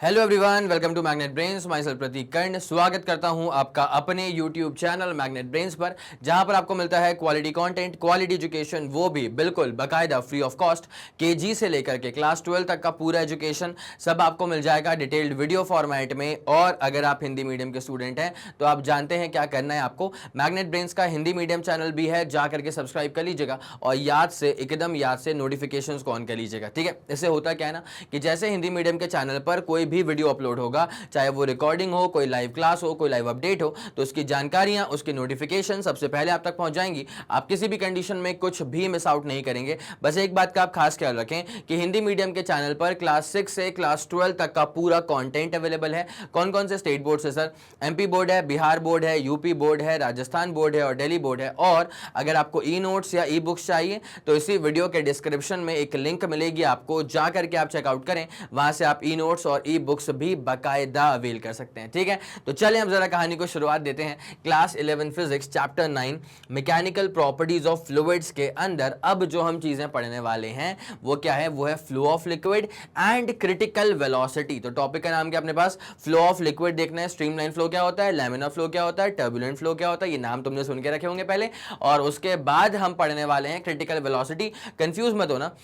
Hello everyone, welcome to magnet brains. Myself Prateek Karn स्वागत करता हूं आपका अपने यूट्यूब चैनल मैग्नेट ब्रेन्स पर, जहां पर आपको मिलता है क्वालिटी कंटेंट, क्वालिटी एजुकेशन, वो भी बिल्कुल बाकायदा फ्री ऑफ कॉस्ट। केजी से लेकर के क्लास 12 तक का पूरा एजुकेशन सब आपको मिल जाएगा डिटेल्ड वीडियो फॉर्मेट में। और अगर आप हिंदी मीडियम के स्टूडेंट हैं तो आप जानते हैं क्या करना है आपको। मैग्नेट ब्रेन्स का हिंदी मीडियम चैनल भी है, जा करके सब्सक्राइब कर लीजिएगा और एकदम याद से नोटिफिकेशंस को ऑन कर लीजिएगा। ठीक है, इससे होता क्या है ना कि जैसे हिंदी मीडियम के चैनल पर कोई भी वीडियो अपलोड होगा, चाहे वो रिकॉर्डिंग हो, कोई लाइव क्लास हो, कोई लाइव अपडेट हो, तो उसकी जानकारियां, उसकी नोटिफिकेशन सबसे पहले आप तक पहुंच जाएंगी। आप किसी भी कंडीशन में कुछ भी मिस आउट नहीं करेंगे। बस एक बात का आप खास ख्याल रखें कि हिंदी मीडियम के चैनल पर क्लास 6 से क्लास 12 तक का पूरा कंटेंट अवेलेबल है। कौन कौन से स्टेट बोर्ड से सर? एमपी बोर्ड है, बिहार बोर्ड है, यूपी बोर्ड है, राजस्थान बोर्ड है और दिल्ली बोर्ड है। और अगर आपको ई नोट्स या ई बुक्स चाहिए तो इसी वीडियो के डिस्क्रिप्शन में एक लिंक मिलेगी, आपको जा करके आप चेकआउट करें, वहां से आप ई नोट्स और ई बुक्स भी बाकायदा अवेल कर सकते हैं। ठीक है, तो चलिए हम जरा कहानी को शुरुआत देते हैं। Class 11 physics chapter 9 mechanical properties of fluids के अंदर अब जो हम चीजें पढ़ने वाले हैं वो क्या है? वो है flow of liquid and critical velocity. तो टॉपिक का नाम क्या अपने पास? फ्लो ऑफ लिक्विड देखना है। स्ट्रीमलाइन फ्लो क्या होता है, लैमिनार फ्लो क्या होता है, टर्बुलेंट फ्लो क्या होता है, ये नाम तुमने सुन के रखे होंगे पहले। और उसके बाद हम पढ़ने वाले हैं क्रिटिकल वेलोसिटी। कंफ्यूज मत होना,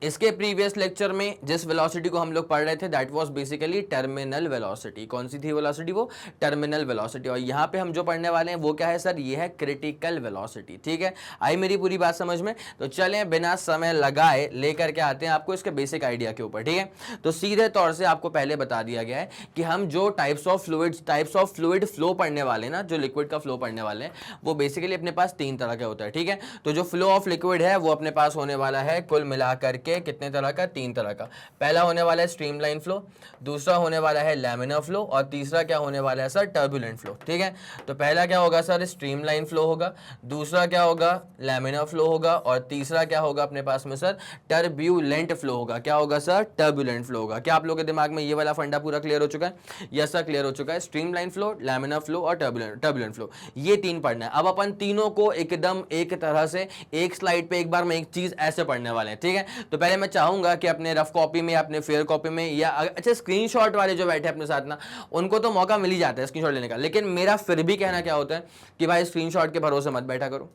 इसके प्रीवियस लेक्चर में जिस वेलोसिटी को हम लोग पढ़ रहे थे that was basically terminal velocity. कौन सी थी वेलोसिटी? वो टर्मिनल वेलोसिटी। और यहाँ पे हम जो पढ़ने वाले हैं वो क्या है सर? ये है क्रिटिकल वेलोसिटी। ठीक है, आई मेरी पूरी बात समझ में? तो चलें बिना समय लगाए लेकर के आते हैं आपको इसके बेसिक आइडिया के ऊपर। ठीक है, तो सीधे तौर से आपको पहले बता दिया गया है कि हम जो टाइप्स ऑफ फ्लूइड फ्लो पढ़ने वाले ना, जो लिक्विड का फ्लो पढ़ने वाले हैं, वो बेसिकली अपने पास 3 तरह के होता है। ठीक है, तो जो फ्लो ऑफ लिक्विड है वो अपने पास होने वाला है कुल मिलाकर कितने तरह का? 3 तरह का। पहला होने वाला है स्ट्रीमलाइन फ्लो, दूसरा होने वाला है लैमिनार फ्लो और तीसरा क्या होने वाला है सर? Turbulent flow. ठीक है, तो पहला क्या होगा सर? स्ट्रीमलाइन फ्लो होगा, दूसरा क्या होगा? लैमिनार फ्लो होगा और तीसरा क्या होगा अपने पास में सर? टर्ब्यूलेंट फ्लो होगा। क्या होगा सर? टर्बुलेंट फ्लो होगा। क्या आप लोगों के दिमाग में ये वाला फंडा पूरा क्लियर हो चुका है? यस सर, क्लियर हो चुका है। स्ट्रीमलाइन फ्लो, लैमिनार फ्लो और टर्बुलेंट फ्लो, ये 3 पढ़ना है। अब अपन तीनों को एकदम एक तरह से एक स्लाइड पे एक बार में एक चीज ऐसे पढ़ने वाले हैं। ठीक है, तो पहले मैं चाहूंगा कि अपने रफ कॉपी में या अपने फेयर कॉपी में या अच्छा स्क्रीनशॉट वाले जो बैठे अपने साथ ना, उनको तो मौका मिल ही जाता है स्क्रीनशॉट लेने का, लेकिन मेरा फिर भी कहना क्या होता है कि भाई स्क्रीनशॉट के भरोसे मत बैठा करो,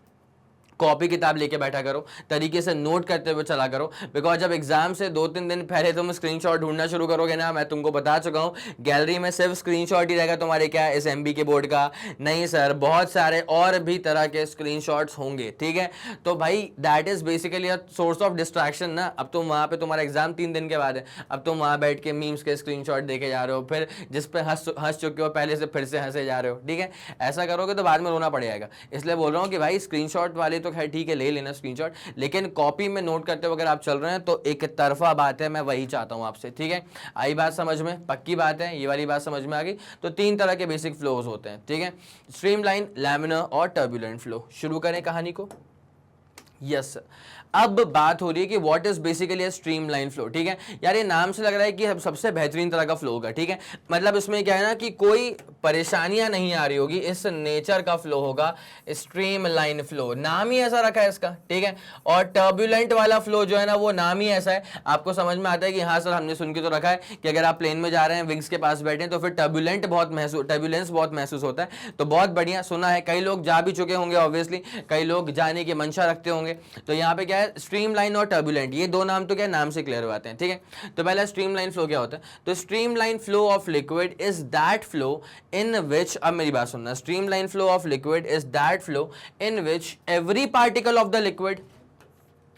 कॉपी किताब लेके बैठा करो, तरीके से नोट करते हुए चला करो। बिकॉज जब एग्जाम से 2-3 दिन पहले तुम स्क्रीनशॉट ढूंढना शुरू करोगे ना, मैं तुमको बता चुका हूँ गैलरी में सिर्फ स्क्रीनशॉट ही रहेगा तुम्हारे क्या इस एमबी के बोर्ड का। नहीं सर, बहुत सारे और भी तरह के स्क्रीनशॉट्स होंगे। ठीक है, तो भाई that is basically a source of distraction ना। अब तुम वहां पे, तुम्हारा एग्जाम 3 दिन के बाद है, अब तुम वहां बैठ के मीम्स के स्क्रीनशॉट देखे जा रहे हो, फिर जिस पे हंस चुके हो पहले से फिर से हंसे जा रहे हो। ठीक है, ऐसा करोगे तो बाद में रोना पड़ेगा। इसलिए बोल रहा हूँ कि भाई स्क्रीनशॉट वाले तो खैर ठीक है, ले लेना स्क्रीनशॉट, लेकिन कॉपी में नोट करते हुए अगर आप चल रहे हैं तो एक तरफा बात है, मैं वही चाहता हूं आपसे। ठीक है, आई बात समझ में? पक्की बात है, ये वाली बात समझ में आ गई? तो 3 तरह के बेसिक फ्लोज होते हैं। ठीक है, स्ट्रीमलाइन, लैमिनार और टर्बुलेंट फ्लो। शुरू करें कहानी को। यस, अब बात हो रही है कि what is basically streamline flow. ठीक है यार, ये नाम से लग रहा है कि सबसे बेहतरीन तरह का फ्लो होगा। ठीक है, मतलब इसमें क्या है ना कि कोई परेशानियां नहीं आ रही होगी, इस नेचर का फ्लो होगा स्ट्रीमलाइन फ्लो, नाम ही ऐसा रखा है इसका। ठीक है, और टर्बुलेंट वाला फ्लो जो है ना, वो नाम ही ऐसा है। आपको समझ में आता है कि हाँ सर, हमने सुन के तो रखा है कि अगर आप प्लेन में जा रहे हैं, विंग्स के पास बैठे हैं, तो फिर टर्बुलेंस बहुत महसूस होता है। तो बहुत बढ़िया सुना है, कई लोग जा भी चुके होंगे, ऑब्वियसली कई लोग जाने की मंशा रखते होंगे। तो यहाँ पे क्या है, स्ट्रीमलाइन और टर्बुलेंट, ये 2 नाम तो क्या नाम से क्लियर हुए हैं। ठीक है, तो पहला स्ट्रीमलाइन फ्लो क्या होता है? तो streamline flow of liquid is that flow in which, अब मेरी बात सुनना, streamline flow of liquid is that flow in which every particle of the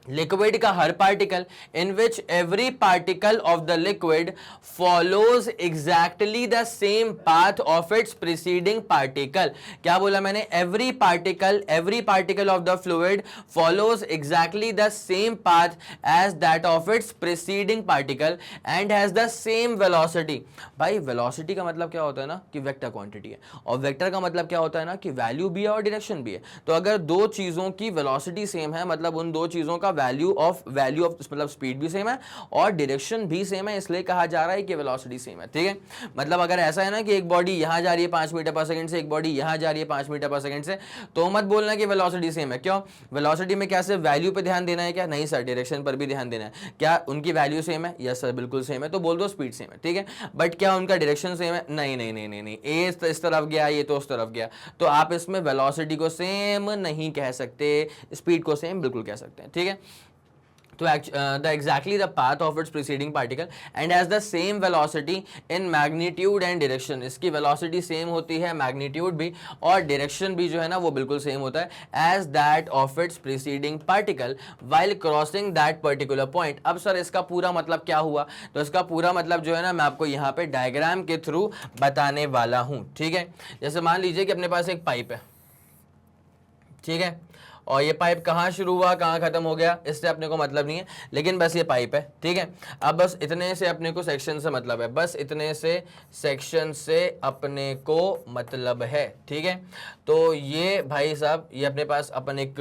liquid का हर particle, in which every particle of the liquid follows exactly the same path of its preceding particle. क्या बोला मैंने? Every particle of the fluid follows exactly the same path as that of its preceding particle and has the same velocity. भाई velocity का मतलब क्या होता है ना कि वेक्टर क्वांटिटी है, और वेक्टर का मतलब क्या होता है ना कि वैल्यू भी है और डायरेक्शन भी है। तो अगर 2 चीजों की वेलोसिटी सेम है, मतलब उन 2 चीजों का वैल्यू ऑफ मतलब स्पीड भी सेम है और डायरेक्शन भी सेम है, इसलिए कहा जा रहा है कि वेलोसिटी सेम है। ठीक है, मतलब अगर ऐसा है ना कि एक बॉडी यहां जा रही है 5 मीटर पर सेकंड से, एक बॉडी यहां जा रही है 5 मीटर पर सेकंड से, तो मत बोलना कि वेलोसिटी सेम है। क्यों? वेलोसिटी में क्या सिर्फ वैल्यू पे ध्यान देना है क्या? नहीं सर, डायरेक्शन पर भी ध्यान देना है। क्या उनकी वैल्यू सेम है? यस सर, बिल्कुल सेम है, तो बोल दो स्पीड सेम है। ठीक है, बट क्या उनका डायरेक्शन सेम है? नहीं नहीं नहीं नहीं नहीं, ए इस तरफ गया, ये तो उस तरफ गया, तो आप इसमें वेलोसिटी को सेम नहीं कह सकते, स्पीड को सेम बिल्कुल कह सकते हैं। ठीक है, तो exactly the path of its preceding particle and has the same velocity in magnitude and direction, इसकी velocity same होती है, magnitude भी और direction भी जो है ना वो बिल्कुल same होता है as that of its preceding particle while crossing that particular point। अब सर इसका पूरा मतलब क्या हुआ? तो इसका पूरा मतलब जो है ना मैं आपको यहाँ पे डायग्राम के थ्रू बताने वाला हूँ। ठीक है, जैसे मान लीजिए कि अपने पास एक पाइप है, ठीक है, और ये पाइप कहाँ शुरू हुआ कहाँ खत्म हो गया इससे अपने को मतलब नहीं है, लेकिन बस ये पाइप है। ठीक है, अब बस इतने से अपने को सेक्शन से मतलब है, बस इतने से सेक्शन से अपने को मतलब है। ठीक है, तो ये भाई साहब ये अपने पास अपन एक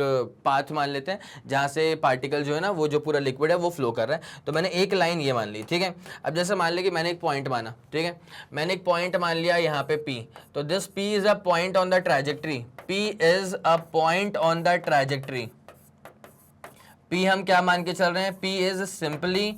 पाथ मान लेते हैं जहाँ से पार्टिकल जो है ना वो जो पूरा लिक्विड है वो फ्लो कर रहा है। तो मैंने एक लाइन ये मान ली। ठीक है, अब जैसे मान लिया कि मैंने एक पॉइंट माना, ठीक है, मैंने एक पॉइंट मान लिया यहाँ पे P, तो this P is a point on the trajectory, P is a point on the trajectory. P हम क्या मान के चल रहे हैं? P is simply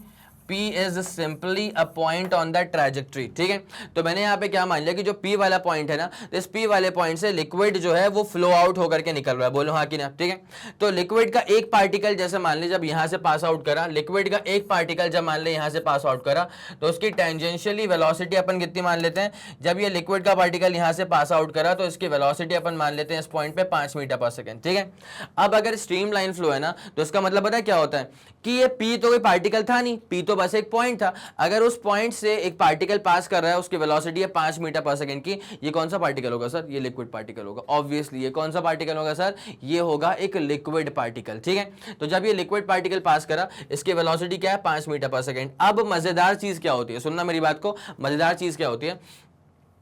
a point on the trajectory. ठीक है, तो मैंने यहाँ पे क्या मान लिया कि जो P वाला पॉइंट है ना, इस P वाले पॉइंट से लिक्विड जो है वो फ्लो आउट होकर के निकल रहा है। बोलो हाँ कि ना? ठीक है, तो लिक्विड का एक पार्टिकल जैसे मान ली जब यहाँ से पास आउट करा, लिक्विड का एक पार्टिकल जब मान ले यहाँ से पास आउट करा, तो उसकी टेंजेंशियली वेलोसिटी अपन कितनी मान लेते हैं? जब ये लिक्विड का पार्टिकल यहाँ से पास आउट करा तो इसकी वेलोसिटी अपन मान लेते हैं इस पॉइंट पे 5 मीटर पर सेकेंड। ठीक है, अब अगर स्ट्रीम लाइन फ्लो है ना तो इसका मतलब पता है क्या होता है कि ये P तो कोई पार्टिकल था नहीं, P तो बस एक पॉइंट था। अगर उस पॉइंट से एक पार्टिकल पास कर रहा है, उसकी वेलोसिटी है 5 मीटर पर सेकंड की, ये कौन सा पार्टिकल होगा सर? ये लिक्विड पार्टिकल होगा। ऑब्वियसली ये कौन सा पार्टिकल होगा सर? ये होगा एक लिक्विड पार्टिकल। ठीक है, तो जब ये लिक्विड पार्टिकल पास करा, इसकी वेलोसिटी क्या है? 5 मीटर पर सेकंड। अब मजेदार चीज क्या होती है, सुनना मेरी बात को, मजेदार चीज क्या होती है,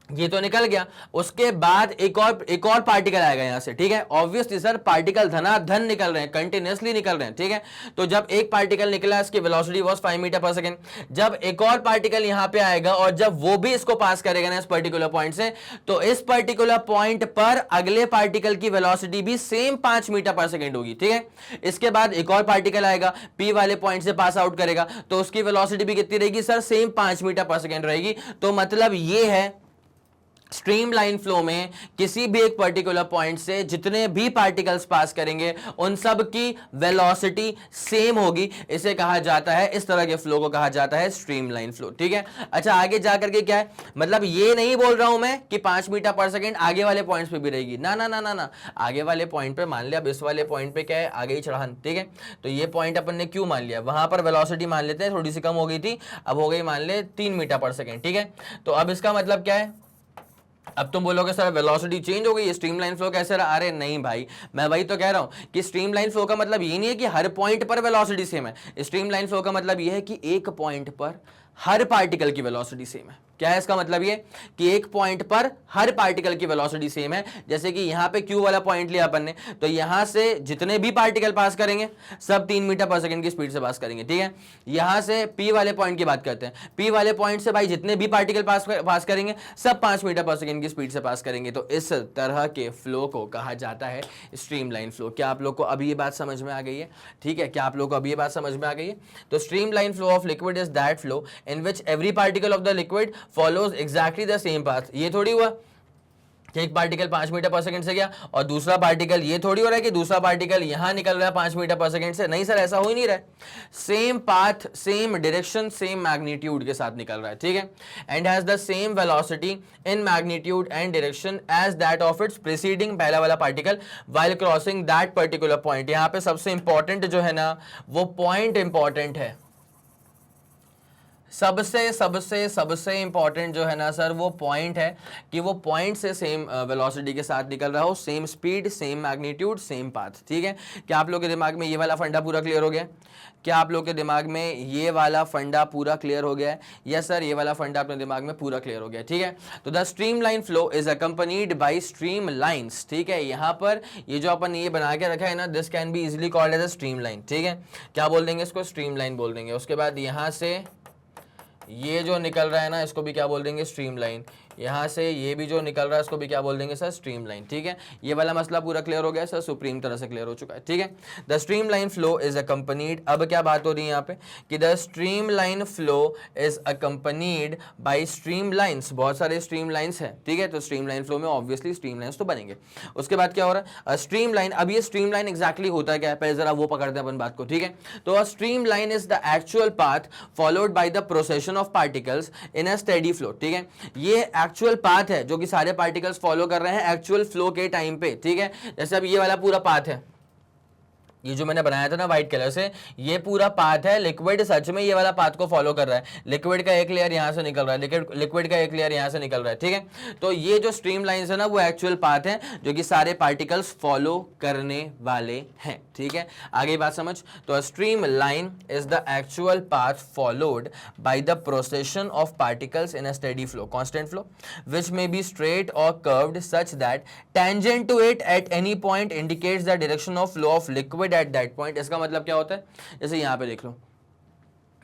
ये तो निकल गया, उसके बाद एक और पार्टिकल आएगा यहां से। ठीक है, ऑब्वियसली सर पार्टिकल धनाधन निकल रहे हैं, कंटिन्यूअसली निकल रहे हैं। ठीक है, तो जब एक पार्टिकल निकला इसकी वेलोसिटी वाज 5 मीटर पर सेकंड, जब एक और पार्टिकल यहां पे आएगा और जब वो भी इसको पास करेगा ना इस पर्टिकुलर पॉइंट से, तो इस पर्टिकुलर पॉइंट पर अगले पार्टिकल की वेलोसिटी भी सेम 5 मीटर पर सेकंड होगी। ठीक है, इसके बाद एक और पार्टिकल आएगा, P वाले पॉइंट से पास आउट करेगा, तो उसकी वेलोसिटी भी कितनी रहेगी सर? सेम 5 मीटर पर सेकंड रहेगी। तो मतलब ये है स्ट्रीम लाइन फ्लो में किसी भी एक पर्टिकुलर पॉइंट से जितने भी पार्टिकल्स पास करेंगे उन सब की वेलोसिटी सेम होगी। इसे कहा जाता है, इस तरह के फ्लो को कहा जाता है स्ट्रीम लाइन फ्लो। ठीक है, अच्छा आगे जाकर के क्या है, मतलब ये नहीं बोल रहा हूं मैं कि 5 मीटर पर सेकंड आगे वाले पॉइंट्स पे भी रहेगी, ना ना ना ना ना, आगे वाले पॉइंट पे मान लिया, अब इस वाले पॉइंट पे क्या है? आगे ही चढ़ान। ठीक है, तो ये पॉइंट अपन ने क्यों मान लिया? वहां पर वेलोसिटी मान लेते हैं थोड़ी सी कम हो गई थी, अब हो गई मान ले 3 मीटर पर सेकंड। ठीक है, तो अब इसका मतलब क्या है? अब तुम बोलोगे सर वेलोसिटी चेंज हो गई, स्ट्रीमलाइन फ्लो कैसे रहा? अरे नहीं भाई, मैं वही तो कह रहा हूं कि स्ट्रीमलाइन फ्लो का मतलब ये नहीं है कि हर पॉइंट पर वेलोसिटी सेम है। स्ट्रीमलाइन फ्लो का मतलब ये है कि एक पॉइंट पर हर पार्टिकल की वेलोसिटी सेम है। क्या है इसका मतलब? ये कि एक पॉइंट पर हर पार्टिकल की वेलोसिटी सेम है। जैसे कि यहां पे Q वाला पॉइंट लिया अपन ने, तो यहां से जितने भी पार्टिकल पास करेंगे सब 3 मीटर पर सेकंड की स्पीड से पास करेंगे। ठीक है, यहां से P वाले पॉइंट की बात करते हैं, P वाले पॉइंट से भाई जितने भी पार्टिकल पास करेंगे सब 5 मीटर पर सेकंड की स्पीड से पास करेंगे। तो इस तरह के फ्लो को कहा जाता है स्ट्रीमलाइन फ्लो। क्या आप लोग को अभी ये बात समझ में आ गई है? ठीक है, क्या आप लोग को अभी ये बात समझ में आ गई है? तो streamline flow of liquid is that flow in which every particle of the liquid follows exactly the same path। ये थोड़ी हुआ कि एक पार्टिकल 5 मीटर पर सेकंड से गया और दूसरा पार्टिकल, ये थोड़ी हो रहा है कि दूसरा पार्टिकल यहां निकल रहा है 5 मीटर पर सेकंड से। नहीं सर, ऐसा हो ही नहीं रहा है, same path, same direction, same magnitude के साथ निकल रहा है। ठीक है, and has the same velocity in magnitude and direction as that of its preceding पहला वाला particle while crossing that particular point. यहां पे सबसे इंपॉर्टेंट जो है ना वो पॉइंट इंपॉर्टेंट है, सबसे सबसे सबसे इंपॉर्टेंट जो है ना सर वो पॉइंट है कि वो पॉइंट से सेम वेलोसिटी के साथ निकल रहा हो, same speed, same magnitude, same path. ठीक है, क्या आप लोग के दिमाग में ये वाला फंडा पूरा क्लियर हो गया? क्या आप लोग के दिमाग में ये वाला फंडा पूरा क्लियर हो गया है? यस सर, ये वाला फंडा अपने दिमाग में पूरा क्लियर हो गया। ठीक है, तो the streamline flow is accompanied by stream lines. ठीक है, यहाँ पर ये जो अपन ये बना के रखा है ना, this can be easily called as a streamline. ठीक है, क्या बोल देंगे इसको? स्ट्रीमलाइन बोल देंगे। उसके बाद यहाँ से ये जो निकल रहा है ना, इसको भी क्या बोल देंगे? स्ट्रीमलाइन। यहाँ से ये भी जो निकल रहा है इसको भी क्या बोल देंगे सर? स्ट्रीमलाइन। ठीक है, ये वाला मसला पूरा क्लियर हो गया सर, सुप्रीम तरह से क्लियर हो चुका है। ठीक है, the streamline flow is accompanied, अब क्या बात हो रही है यहाँ पे कि the streamline flow is accompanied by streamlines. बहुत सारे स्ट्रीमलाइंस हैं। ठीक है, तो स्ट्रीमलाइन फ्लो में ऑब्वियसली स्ट्रीमलाइंस तो बनेंगे। उसके बाद क्या हो रहा है? स्ट्रीमलाइन। अब ये स्ट्रीमलाइन एग्जैक्टली होता क्या है, पहले जरा वो पकड़ते हैं अपन बात को। ठीक है, तो a streamline is the actual path followed by the procession of particles in a steady flow. ठीक है, ये एक्चुअल पाथ है जो कि सारे पार्टिकल्स फॉलो कर रहे हैं एक्चुअल फ्लो के टाइम पे। ठीक है, जैसे अब ये वाला पूरा पाथ है, ये जो मैंने बनाया था ना व्हाइट कलर से, ये पूरा पाथ है। लिक्विड सच में ये वाला पाथ को फॉलो कर रहा है। लिक्विड का एक लेयर यहां से निकल रहा है, लिक्विड का एक लेयर यहां से निकल रहा है। ठीक है, तो ये जो स्ट्रीम लाइंस है ना वो एक्चुअल पाथ है जो कि सारे पार्टिकल्स फॉलो करने वाले हैं। ठीक है, आगे बात समझ। तो stream line is the actual path followed by the procession of particles in a steady flow, constant flow, which may be straight और curved such that tangent to it at any point indicates the direction of flow of liquid at that point. इसका मतलब क्या होता है? जैसे यहां पे देख लो,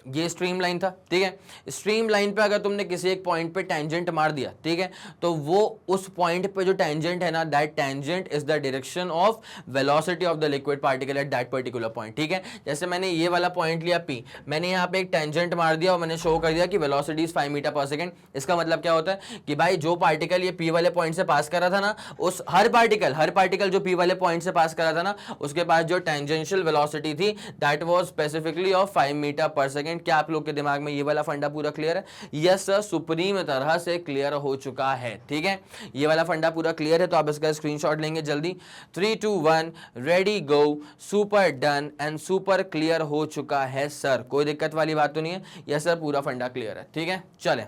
ये स्ट्रीम लाइन था। ठीक है, स्ट्रीम लाइन पे अगर तुमने किसी एक पॉइंट पे टेंजेंट मार दिया, ठीक है, तो वो उस पॉइंट पे जो टेंजेंट है ना, that tangent is the direction of velocity of the liquid particle at that particular point. ठीक है, जैसे मैंने ये वाला पॉइंट लिया P, मैंने यहाँ पे एक टेंजेंट मार दिया और मैंने शो कर दिया कि वेलोसिटी इज 5 मीटर पर सेकेंड। इसका मतलब क्या होता है कि भाई जो पार्टिकल ये P वाले पॉइंट से पास कर रहा था ना, उस हर पार्टिकल जो P वाले पॉइंट से पास कर रहा था ना, उसके पास जो टेंजेंशियल वेलोसिटी थी that was specifically of 5 metre पर सेकेंड। क्या आप लोग के दिमाग में ये वाला फंडा पूरा क्लियर है? यस सर, सुप्रीम तरह से क्लियर हो चुका है। ठीक है, ये वाला फंडा पूरा क्लियर है, तो आप इसका स्क्रीनशॉट लेंगे जल्दी। 3 2 1 ready go, super done and super clear हो चुका है सर। कोई दिक्कत वाली बात तो नहीं है? यस सर, पूरा फंडा क्लियर है। ठीक है, चलें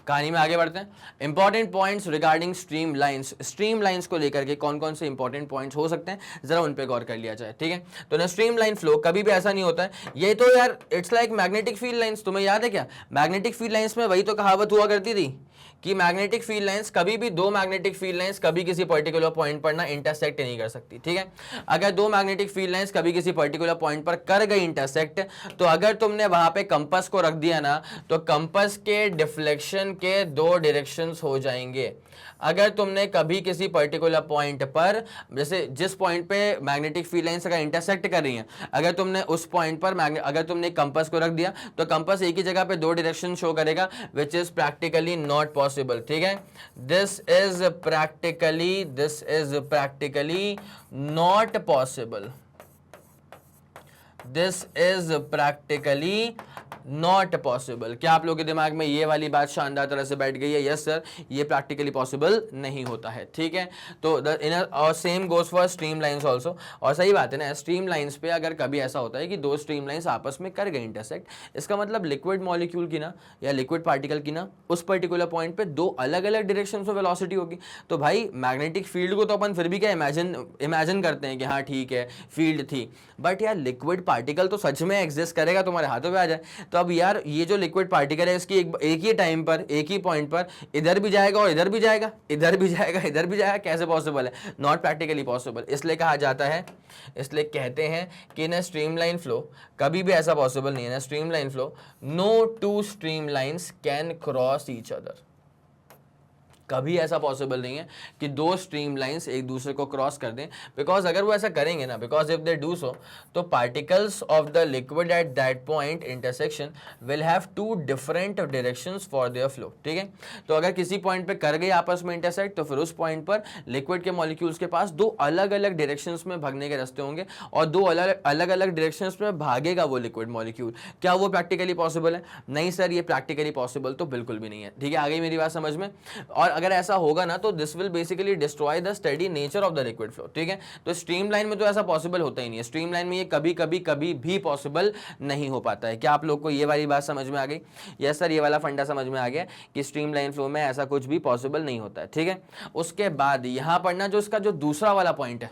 कहानी में आगे बढ़ते हैं। Important points regarding stream lines. Stream lines को लेकर के कौन कौन से इंपॉर्टेंट पॉइंट्स हो सकते हैं, जरा उन पे गौर कर लिया जाए। ठीक है, तो ना स्ट्रीम लाइन फ्लो कभी भी ऐसा नहीं होता है। ये तो यार it's like magnetic field lines, तुम्हें याद है क्या? मैग्नेटिक फील्ड लाइंस में वही तो कहावत हुआ करती थी कि मैग्नेटिक फील्ड लाइंस कभी भी, दो मैग्नेटिक फील्ड लाइंस कभी किसी पर्टिकुलर पॉइंट पर ना इंटरसेक्ट नहीं कर सकती। ठीक है, अगर दो मैग्नेटिक फील्ड लाइंस कभी किसी पर्टिकुलर पॉइंट पर कर गई इंटरसेक्ट, तो अगर तुमने वहां पे कंपास को रख दिया ना, तो कंपास के डिफ्लेक्शन के दो डायरेक्शंस हो जाएंगे। अगर तुमने कभी किसी पर्टिकुलर पॉइंट पर, जैसे जिस पॉइंट पे मैग्नेटिक फील्ड लाइंस अगर इंटरसेक्ट कर रही हैं, अगर तुमने उस पॉइंट पर अगर तुमने कंपास को रख दिया, तो कंपास एक ही जगह पे दो डायरेक्शन शो करेगा, which is practically not possible. ठीक है, this is practically not possible. This is practically not possible. क्या आप लोगों के दिमाग में ये वाली बात शानदार तरह से बैठ गई है? यस सर, ये प्रैक्टिकली पॉसिबल नहीं होता है। ठीक है, तो और same goes for stream lines also. और सही बात है ना, स्ट्रीम लाइंस पे अगर कभी ऐसा होता है कि दो स्ट्रीम लाइंस आपस में कर गए इंटरसेक्ट, इसका मतलब लिक्विड मॉलिक्यूल की ना या लिक्विड पार्टिकल की ना उस पर्टिकुलर पॉइंट पे दो अलग अलग डायरेक्शन में वेलोसिटी होगी। तो भाई मैग्नेटिक फील्ड को तो अपन फिर भी क्या इमेजिन करते हैं कि हाँ ठीक है फील्ड थी, बट यार लिक्विड पार्टिकल तो सच में एग्जिस्ट करेगा, तुम्हारे हाथों पे आ जाए। तो अब यार ये जो लिक्विड पार्टिकल है इसकी एक ही टाइम पर, एक ही पॉइंट पर इधर भी जाएगा और इधर भी जाएगा, इधर भी जाएगा, इधर भी जाएगा, कैसे पॉसिबल है? Not practically possible. इसलिए कहा जाता है, इसलिए कहते हैं कि ना स्ट्रीमलाइन फ्लो कभी भी ऐसा पॉसिबल नहीं है ना, streamline flow no two stream lines can cross each other. कभी ऐसा पॉसिबल नहीं है कि दो स्ट्रीम लाइंस एक दूसरे को क्रॉस कर दें, बिकॉज अगर वो ऐसा करेंगे ना, because if they do so, तो particles of the liquid at that point intersection will have two different directions for their flow. ठीक है, तो अगर किसी पॉइंट पे कर गए आपस में इंटरसेक्ट, तो फिर उस पॉइंट पर लिक्विड के मॉलिक्यूल्स के पास दो अलग अलग डायरेक्शंस में भागने के रास्ते होंगे और दो अलग अलग डायरेक्शंस में भागेगा वो लिक्विड मॉलिक्यूल। क्या वो प्रैक्टिकली पॉसिबल है? नहीं सर, ये प्रैक्टिकली पॉसिबल तो बिल्कुल भी नहीं है। ठीक है, आ गई मेरी बात समझ में? और अगर ऐसा होगा ना तो this will basically destroy the steady nature of the liquid flow, ठीक है। तो स्ट्रीमलाइन में तो ऐसा पॉसिबल होता ही नहीं है, स्ट्रीमलाइन में ये कभी कभी कभी भी पॉसिबल नहीं हो पाता है। क्या आप लोग को ये वाली बात समझ में आ गई? यस सर, ये वाला फंडा समझ में आ गया कि स्ट्रीमलाइन फ्लो में ऐसा कुछ भी पॉसिबल नहीं होता है, ठीक है। उसके बाद यहां पर ना जो इसका जो दूसरा वाला पॉइंट है,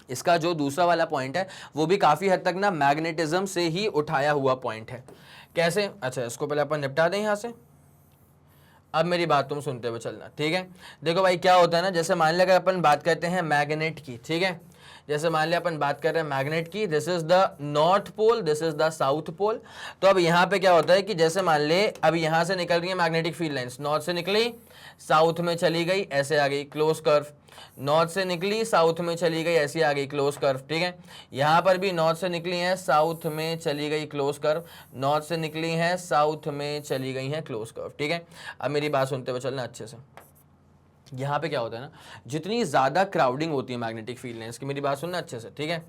इसका जो दूसरा वाला पॉइंट है वो भी काफी हद तक ना मैग्नेटिज्म से ही उठाया हुआ पॉइंट है। कैसे? अच्छा, इसको पहले अपन निपटा दें यहां से, अब मेरी बात तुम सुनते हुए चलना, ठीक है। देखो भाई क्या होता है ना, जैसे मान लिया अगर अपन बात करते हैं मैग्नेट की, ठीक है, जैसे मान लिया अपन बात कर रहे हैं मैग्नेट की, this is the north pole, this is the south pole. तो अब यहाँ पे क्या होता है कि जैसे मान ले अब यहाँ से निकल रही है मैग्नेटिक फील्ड लाइंस, नॉर्थ से निकली साउथ में चली गई, ऐसे आ गई क्लोज कर्व, नॉर्थ से निकली साउथ में चली गई, ऐसी आ गई क्लोज कर्व, ठीक है। यहाँ पर भी नॉर्थ से निकली है साउथ में चली गई क्लोज कर्व, नॉर्थ से निकली है साउथ में चली गई है क्लोज कर्व, ठीक है। अब मेरी बात सुनते हुए चलना अच्छे से। यहाँ पे क्या होता है ना, जितनी ज़्यादा क्राउडिंग होती है मैग्नेटिक फील्ड लाइंस की, मेरी बात सुनना अच्छे से, ठीक है,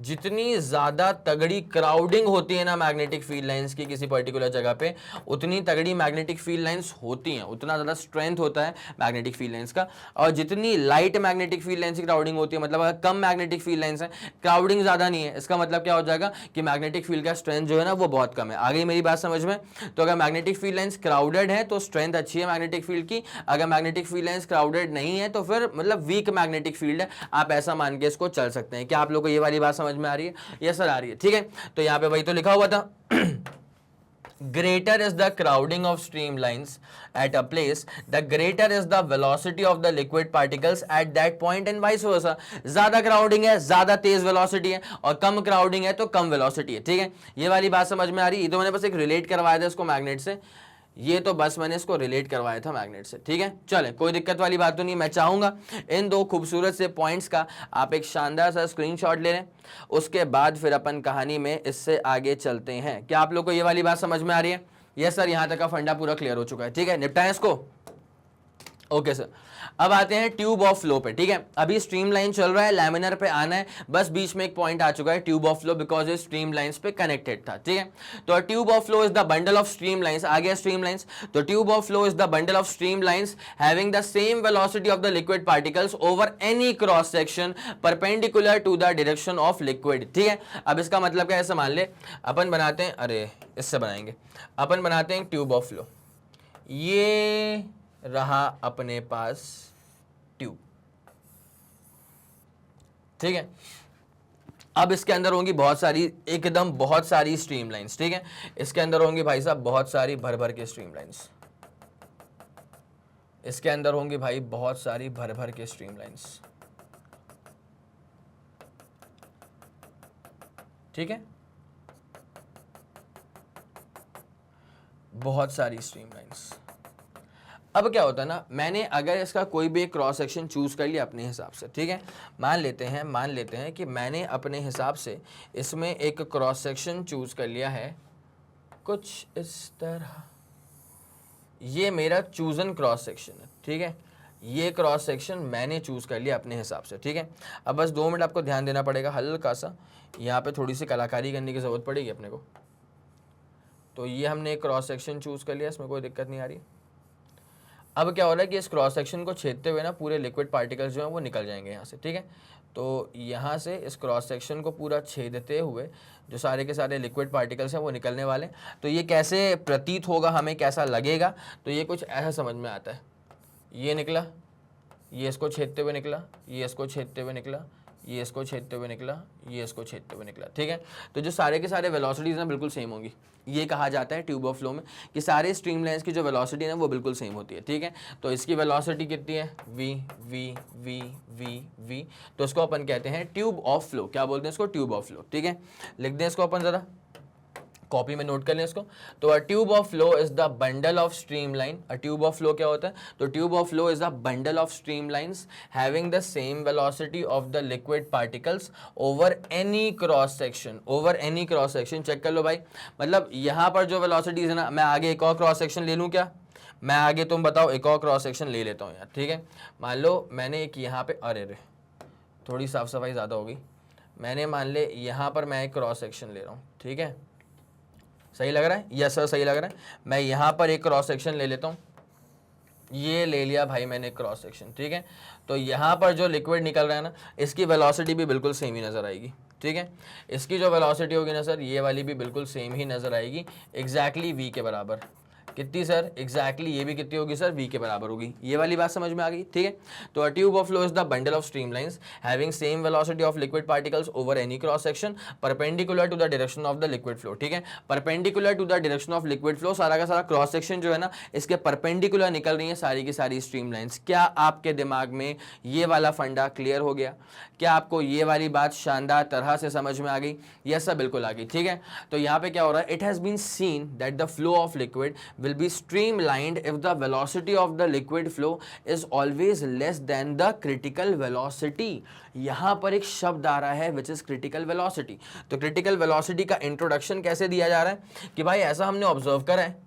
जितनी ज़्यादा तगड़ी क्राउडिंग होती है ना मैग्नेटिक फील्ड लाइंस की किसी पर्टिकुलर जगह पे, उतनी तगड़ी मैग्नेटिक फील्ड लाइंस होती हैं, उतना ज़्यादा स्ट्रेंथ होता है मैग्नेटिक फील्ड लाइंस का। और जितनी लाइट मैग्नेटिक फील्ड लाइंस की क्राउडिंग होती है, मतलब अगर कम मैग्नेटिक फील्ड लाइंस है, क्राउडिंग ज़्यादा नहीं है, इसका मतलब क्या हो जाएगा कि मैग्नेटिक फील्ड का स्ट्रेंथ जो है ना वो बहुत कम है। आ गई मेरी बात समझ में? तो अगर मैग्नेटिक फील्ड लाइंस क्राउडेड है तो स्ट्रेंथ अच्छी है मैग्नेटिक फील्ड की, अगर मैग्नेटिक फील्ड लाइंस क्राउडेड नहीं है तो फिर मतलब वीक मैग्नेटिक फील्ड है, आप ऐसा मान के इसको चल सकते हैं। क्या आप लोगों को ये वाली बात समझ में आ रही है? यस सर आ रही है, ठीक है। तो यहां पे वही तो लिखा हुआ था greater is the crowding of streamlines at a place, the greater is the velocity of the liquid particles at that point and vice versa। ज्यादा क्राउडिंग है ज्यादा तेज वेलोसिटी है, और कम क्राउडिंग है तो कम वेलोसिटी है, ठीक है। ये वाली बात समझ में आ रही है? ये तो मैंने बस एक रिलेट करवाया था इसको मैग्नेट से, ये तो बस मैंने इसको रिलेट करवाया था मैग्नेट से, ठीक है। चले, कोई दिक्कत वाली बात तो नहीं। मैं चाहूंगा इन दो खूबसूरत से पॉइंट्स का आप एक शानदार सा स्क्रीनशॉट ले लें, उसके बाद फिर अपन कहानी में इससे आगे चलते हैं। क्या आप लोग को ये वाली बात समझ में आ रही है? यस सर, यहां तक का फंडा पूरा क्लियर हो चुका है, ठीक है। निपटाएं इसको, ओके सर। अब आते हैं ट्यूब ऑफ फ्लो पे, ठीक है। अभी स्ट्रीम लाइन चल रहा है, लैमिनर पे आना है, बस बीच में एक पॉइंट आ चुका है ट्यूब ऑफ फ्लो, बिकॉज ये स्ट्रीम लाइंस पे कनेक्टेड था, ठीक है। तो tube of flow is the bundle of stream lines, आ गया स्ट्रीम लाइंस। तो tube of flow is the bundle of stream lines having the same velocity of the liquid particles over any cross section perpendicular to the direction of liquid, ठीक है। अब इसका मतलब क्या है, ऐसे मान ले अपन बनाते हैं, अरे इससे बनाएंगे, अपन बनाते हैं ट्यूब ऑफ फ्लो, ये रहा अपने पास ट्यूब, ठीक है। अब इसके अंदर होंगी बहुत सारी, एकदम बहुत सारी स्ट्रीम लाइंस, ठीक है। इसके अंदर होंगी भाई साहब बहुत सारी भर भर के स्ट्रीम लाइंस, इसके अंदर होंगी भाई बहुत सारी भर भर के स्ट्रीम लाइंस, ठीक है, बहुत सारी स्ट्रीम लाइंस। अब क्या होता है ना, मैंने अगर इसका कोई भी एक क्रॉस सेक्शन चूज कर लिया अपने हिसाब से, ठीक है, मान लेते हैं कि मैंने अपने हिसाब से इसमें एक क्रॉस सेक्शन चूज कर लिया है कुछ इस तरह, ये मेरा चूजन क्रॉस सेक्शन है, ठीक है, ये क्रॉस सेक्शन मैंने चूज कर लिया अपने हिसाब से, ठीक है। अब बस 2 मिनट आपको ध्यान देना पड़ेगा, हल्का सा यहाँ पे थोड़ी सी कलाकारी करने की जरूरत पड़ेगी अपने को। तो ये हमने एक क्रॉस सेक्शन चूज कर लिया, इसमें कोई दिक्कत नहीं आ रही। अब क्या हो रहा है कि इस क्रॉस सेक्शन को छेदते हुए ना पूरे लिक्विड पार्टिकल्स जो हैं वो निकल जाएंगे यहाँ से, ठीक है। तो यहाँ से इस क्रॉस सेक्शन को पूरा छेदते हुए जो सारे के सारे लिक्विड पार्टिकल्स हैं वो निकलने वाले। तो ये कैसे प्रतीत होगा, हमें कैसा लगेगा, तो ये कुछ ऐसा समझ में आता है, ये निकला, ये इसको छेदते हुए निकला, ये इसको छेदते हुए निकला, ये इसको छेदते हुए निकला, ये इसको छेदते हुए निकला, ठीक है। तो जो सारे के सारे वेलोसिटीज़ हैं बिल्कुल सेम होंगी, ये कहा जाता है ट्यूब ऑफ फ्लो में कि सारे स्ट्रीम लाइंस की जो वेलोसिटी है वो बिल्कुल सेम होती है, ठीक है। तो इसकी वेलोसिटी कितनी है, v v v v v, तो इसको अपन कहते हैं ट्यूब ऑफ फ्लो। क्या बोलते हैं इसको? ट्यूब ऑफ फ्लो, ठीक है। लिख दें इसको अपन ज़रा, कॉपी में नोट कर लें इसको। तो a tube of flow is the bundle of stream line. A tube of flow क्या होता है? तो tube of flow is the bundle of stream lines having the same velocity of the liquid particles over any cross section. Over any cross section, check कर लो भाई, मतलब यहाँ पर जो वेलोसिटीज है ना, मैं आगे एक और क्रॉस सेक्शन ले लूँ क्या? मैं आगे, तुम बताओ, एक और क्रॉस सेक्शन ले लेता हूँ यार, ठीक है। मान लो मैंने एक यहाँ पे, अरे रे थोड़ी साफ सफाई ज़्यादा हो गई, मैंने मान ले यहाँ पर मैं एक क्रॉस सेक्शन ले रहा हूँ, ठीक है। सही लग रहा है? यस सर सही लग रहा है। मैं यहाँ पर एक क्रॉस सेक्शन ले लेता हूँ, ये ले लिया भाई मैंने क्रॉस सेक्शन, ठीक है। तो यहाँ पर जो लिक्विड निकल रहा है ना, इसकी वेलोसिटी भी बिल्कुल सेम ही नज़र आएगी, ठीक है। इसकी जो वेलोसिटी होगी ना सर, ये वाली भी बिल्कुल सेम ही नज़र आएगी, एग्जैक्टली v के बराबर। कितनी सर? एग्जैक्टली ये भी कितनी होगी सर? v के बराबर होगी। ये वाली बात समझ में आ गई, ठीक है। तो a tube of flow is the bundle of streamlines having same velocity of liquid particles over any cross section perpendicular to the direction of the liquid flow, ठीक है। Perpendicular to the direction of liquid flow, सारा का सारा cross section जो है ना, इसके perpendicular निकल रही है सारी की सारी स्ट्रीमलाइंस। क्या आपके दिमाग में ये वाला फंडा क्लियर हो गया? क्या आपको ये वाली बात शानदार तरह से समझ में आ गई? यस सर, बिल्कुल आ गई, ठीक है। तो यहाँ पे क्या हो रहा है? It has been seen that the flow of liquid will be streamlined if the velocity of the liquid flow is always less than the critical velocity। यहां पर एक शब्द आ रहा है which is critical velocity। तो critical velocity का introduction कैसे दिया जा रहा है कि भाई ऐसा हमने ऑब्जर्व करा है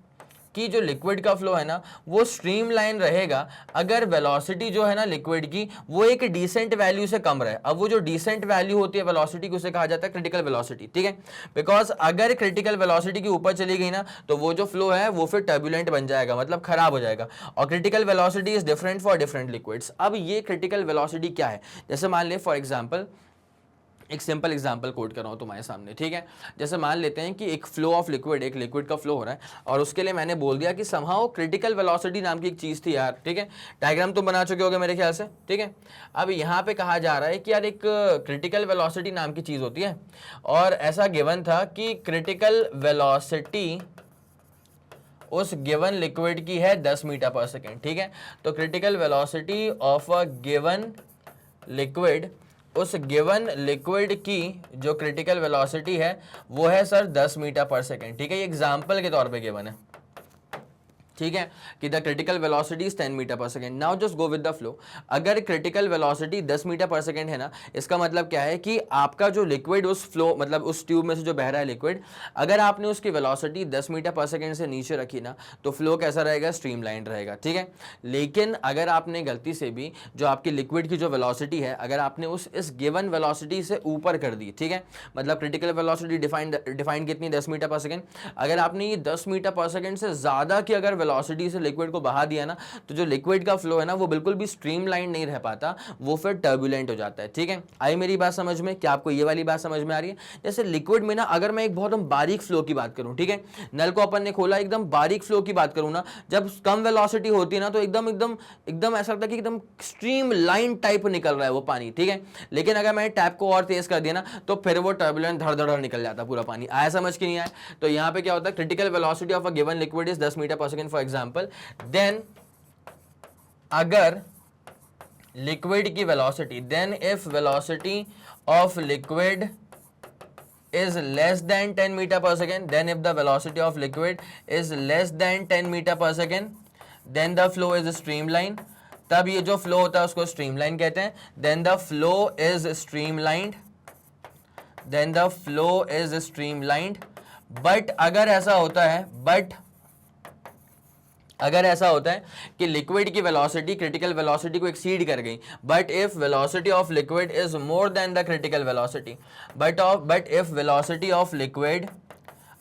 कि जो लिक्विड का फ्लो है ना, वो स्ट्रीमलाइन रहेगा अगर वेलोसिटी जो है ना लिक्विड की, वो एक डिसेंट वैल्यू से कम रहे। अब वो जो डिसेंट वैल्यू होती है वेलोसिटी की, उसे कहा जाता है क्रिटिकल वेलोसिटी, ठीक है। बिकॉज अगर क्रिटिकल वेलोसिटी की ऊपर चली गई ना, तो वो जो फ्लो है वो फिर टर्बुलेंट बन जाएगा, मतलब खराब हो जाएगा। और critical velocity is different for different liquids. अब ये क्रिटिकल वेलोसिटी क्या है? जैसे मान ले फॉर एग्जाम्पल, एक सिंपल एग्जांपल कोट कर रहा हूँ तुम्हारे सामने, ठीक है। जैसे मान लेते हैं कि एक फ्लो ऑफ लिक्विड, एक लिक्विड का फ्लो हो रहा है, और उसके लिए मैंने बोल दिया कि समहाउ क्रिटिकल वेलोसिटी नाम की एक चीज़ थी यार, ठीक है। डायग्राम तुम बना चुके होगे मेरे ख्याल से, ठीक है। अब यहाँ पे कहा जा रहा है कि यार एक क्रिटिकल वेलोसिटी नाम की चीज़ होती है, और ऐसा गिवन था कि क्रिटिकल वेलोसिटी उस गिवन लिक्विड की है 10 मीटर पर सेकेंड, ठीक है। तो critical velocity of a given liquid, उस गिवन लिक्विड की जो क्रिटिकल वेलोसिटी है वो है सर 10 मीटर पर सेकेंड, ठीक है। ये एग्जाम्पल के तौर पे गिवन है, ठीक है, कि the critical velocity is 10 metre पर second. Now just go with the flow. अगर क्रिटिकल वेलोसिटी 10 मीटर पर सेकेंड है ना, इसका मतलब क्या है कि आपका जो लिक्विड उस फ्लो, मतलब उस ट्यूब में से जो बह रहा है लिक्विड, अगर आपने उसकी वेलोसिटी 10 मीटर पर सेकेंड से नीचे रखी ना, तो फ्लो कैसा रहेगा? स्ट्रीमलाइन रहेगा, ठीक है। लेकिन अगर आपने गलती से भी जो आपकी लिक्विड की जो वेलोसिटी है, अगर आपने इस गिवन वेलोसिटी से ऊपर कर दी, ठीक है, मतलब क्रिटिकल वेलोसिटी डिफाइंड कितनी? 10 मीटर पर सेकेंड। अगर आपने ये 10 मीटर पर सेकेंड से ज़्यादा की अगर वेलोसिटी से लिक्विड को बहा दिया ना, तो जो लिक्विड का फ्लो है ना, वो बिल्कुल भी स्ट्रीमलाइन नहीं रह पाता, वो फिर टर्बुलेंट हो जाता है, ठीक है। आई मेरी बात समझ में? क्या आपको ये वाली बात समझ में आ रही है? जैसे लिक्विड में ना, अगर मैं एक बहुत बारीक फ्लो की बात करूं, ठीक है, नल को अपन ने खोला, एकदम बारीक फ्लो की बात करूं ना, जब कम वेलोसिटी होती है ना, तो एकदम एकदम एकदम ऐसा लगता है कि एकदम स्ट्रीमलाइन टाइप निकल रहा है वो पानी, ठीक है। लेकिन अगर मैंने टैप को और तेज कर दिया ना, तो फिर वो टर्बुलेंट धड़ धड़ निकल जाता पूरा पानी। आया समझ के नहीं आया? तो यहाँ पे क्या होता है? Critical velocity of a given liquid is 10 metre पर सेकेंड फॉर एग्जाम्पल। देन अगर लिक्विड की velocity, then if velocity of liquid is less than 10 meter per second, then if the velocity of liquid is less than 10 meter per second, then the flow is streamlined। तब ये जो flow होता है उसको streamline कहते हैं। then the flow is streamlined, then the flow is streamlined। But अगर ऐसा होता है, अगर ऐसा होता है कि लिक्विड की वेलोसिटी क्रिटिकल वेलोसिटी को एक्सीड कर गई, but if velocity of liquid is more than the critical velocity, but if velocity of liquid,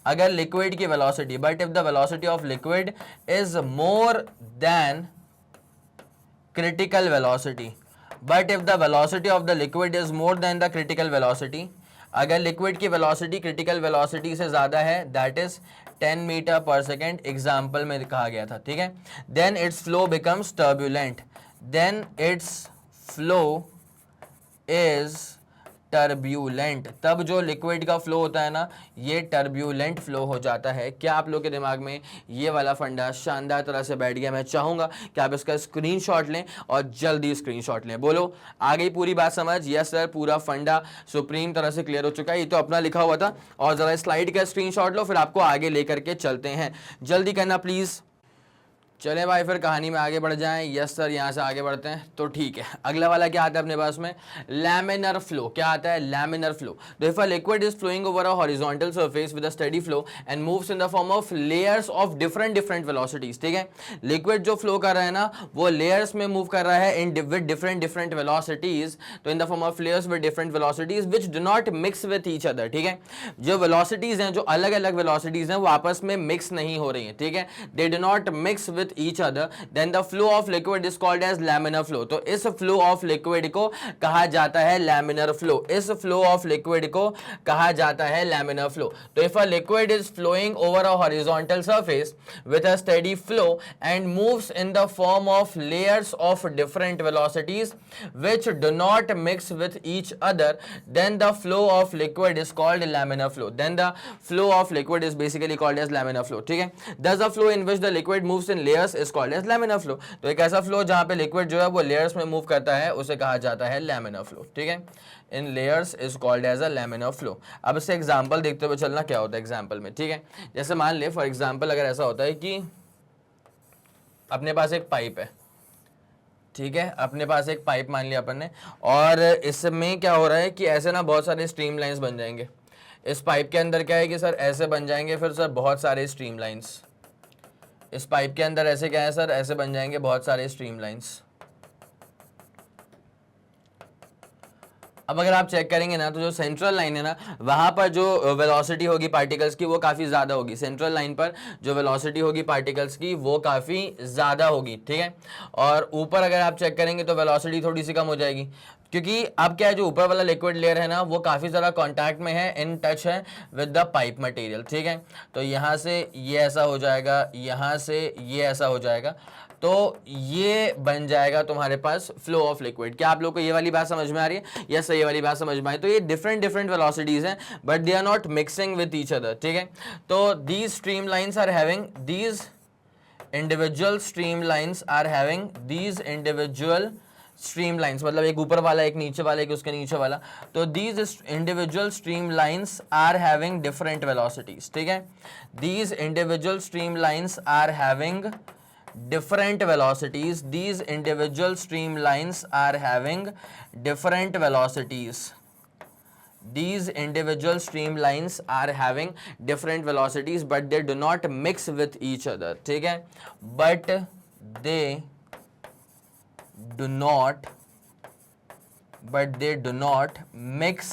अगर लिक्विड की velocity, but if the velocity of liquid is more than critical velocity, but if the velocity of the liquid is more than the critical velocity, अगर liquid की velocity critical velocity से ज्यादा है, that is 10 metre पर second, example में कहा गया था, ठीक है, then its flow becomes turbulent, then its flow is turbulent. तब जो लिक्विड का फ्लो होता है ना, ये टर्ब्यूलेंट फ्लो हो जाता है। क्या आप लोग के दिमाग में ये वाला फंडा शानदार तरह से बैठ गया? मैं चाहूंगा कि आप इसका स्क्रीनशॉट लें और जल्दी स्क्रीनशॉट लें। बोलो, आ गई पूरी बात समझ? यस सर, पूरा फंडा सुप्रीम तरह से क्लियर हो चुका है। ये तो अपना लिखा हुआ था, और जरा स्लाइड का स्क्रीनशॉट लो, फिर आपको आगे लेकर के चलते हैं। जल्दी करना प्लीज़। चले भाई, फिर कहानी में आगे बढ़ जाएं। यस सर, यहाँ से आगे बढ़ते हैं तो ठीक है। अगला वाला क्या आता है अपने पास में? Laminar flow. क्या आता है? Laminar flow. तो if a liquid is flowing over a horizontal surface with a steady flow and moves in the form of layers of different velocities, ठीक है, लिक्विड जो फ्लो कर रहा है ना, वो लेयर्स में मूव कर रहा है विद डिफरेंट वेलोसिटीज, तो इन the form of layers with different velocities which do not mix with each other, ठीक है। जो वेलोसिटीज हैं, जो अलग अलग वेलोसिटीज हैं, वो आपस में मिक्स नहीं हो रही हैं, ठीक है, they do not mix with each other, then the flow of liquid is called as laminar flow. तो इस flow of liquid को कहा जाता है laminar flow. इस flow of liquid को कहा जाता है laminar flow. तो if a liquid is flowing over a horizontal surface with a steady flow and moves in the form of layers of different velocities which do not mix with each other, then the flow of liquid is called laminar flow. Then the flow of liquid is basically called as laminar flow. ठीक है, thus the flow in which the liquid moves in layers is called as laminar flow. तो एक ऐसा flow जहाँ पे liquid जो है वो layers में move करता है उसे कहा जाता है laminar flow. ठीक है, in layers is called as a laminar flow. अब इससे एग्जाम्पल देखते हुए चलना क्या होता है एग्जाम्पल में. ठीक है, जैसे मान ले फॉर एग्जाम्पल अगर ऐसा होता है कि अपने पास एक पाइप है. ठीक है, अपने पास एक पाइप मान लिया अपन ने, और इसमें क्या हो रहा है कि ऐसे ना बहुत सारे स्ट्रीम लाइंस बन जाएंगे. इस पाइप के अंदर क्या है कि सर ऐसे बन जाएंगे फिर सर बहुत सारे स्ट्रीम लाइंस. इस पाइप के अंदर ऐसे क्या है सर, ऐसे बन जाएंगे बहुत सारे स्ट्रीम लाइंस. अब अगर आप चेक करेंगे ना तो जो सेंट्रल लाइन है ना वहां पर जो वेलोसिटी होगी पार्टिकल्स की वो काफ़ी ज़्यादा होगी. सेंट्रल लाइन पर जो वेलोसिटी होगी पार्टिकल्स की वो काफ़ी ज़्यादा होगी. ठीक है, और ऊपर अगर आप चेक करेंगे तो वेलोसिटी थोड़ी सी कम हो जाएगी, क्योंकि अब क्या है जो ऊपर वाला लिक्विड लेयर है ना वो काफ़ी ज़्यादा कांटेक्ट में है, इन टच है विद द पाइप मटेरियल. ठीक है, तो यहाँ से ये ऐसा हो जाएगा, यहाँ से ये ऐसा हो जाएगा, तो ये बन जाएगा तुम्हारे पास फ्लो ऑफ लिक्विड. क्या आप लोग को ये वाली बात समझ में आ रही है? यस, ये वाली बात समझ में आई. तो ये डिफरेंट वेलोसिटीज हैं but they are not mixing with each other. ठीक है, तो these stream lines are having these individual stream lines are having these individual stream lines, मतलब एक ऊपर वाला एक नीचे वाला एक उसके नीचे वाला. तो these individual stream lines are having different velocities. ठीक है, these individual stream lines are having different velocities. These individual streamlines are having different velocities. These individual streamlines are having different velocities but they do not mix with each other. ठीक है, but they do not mix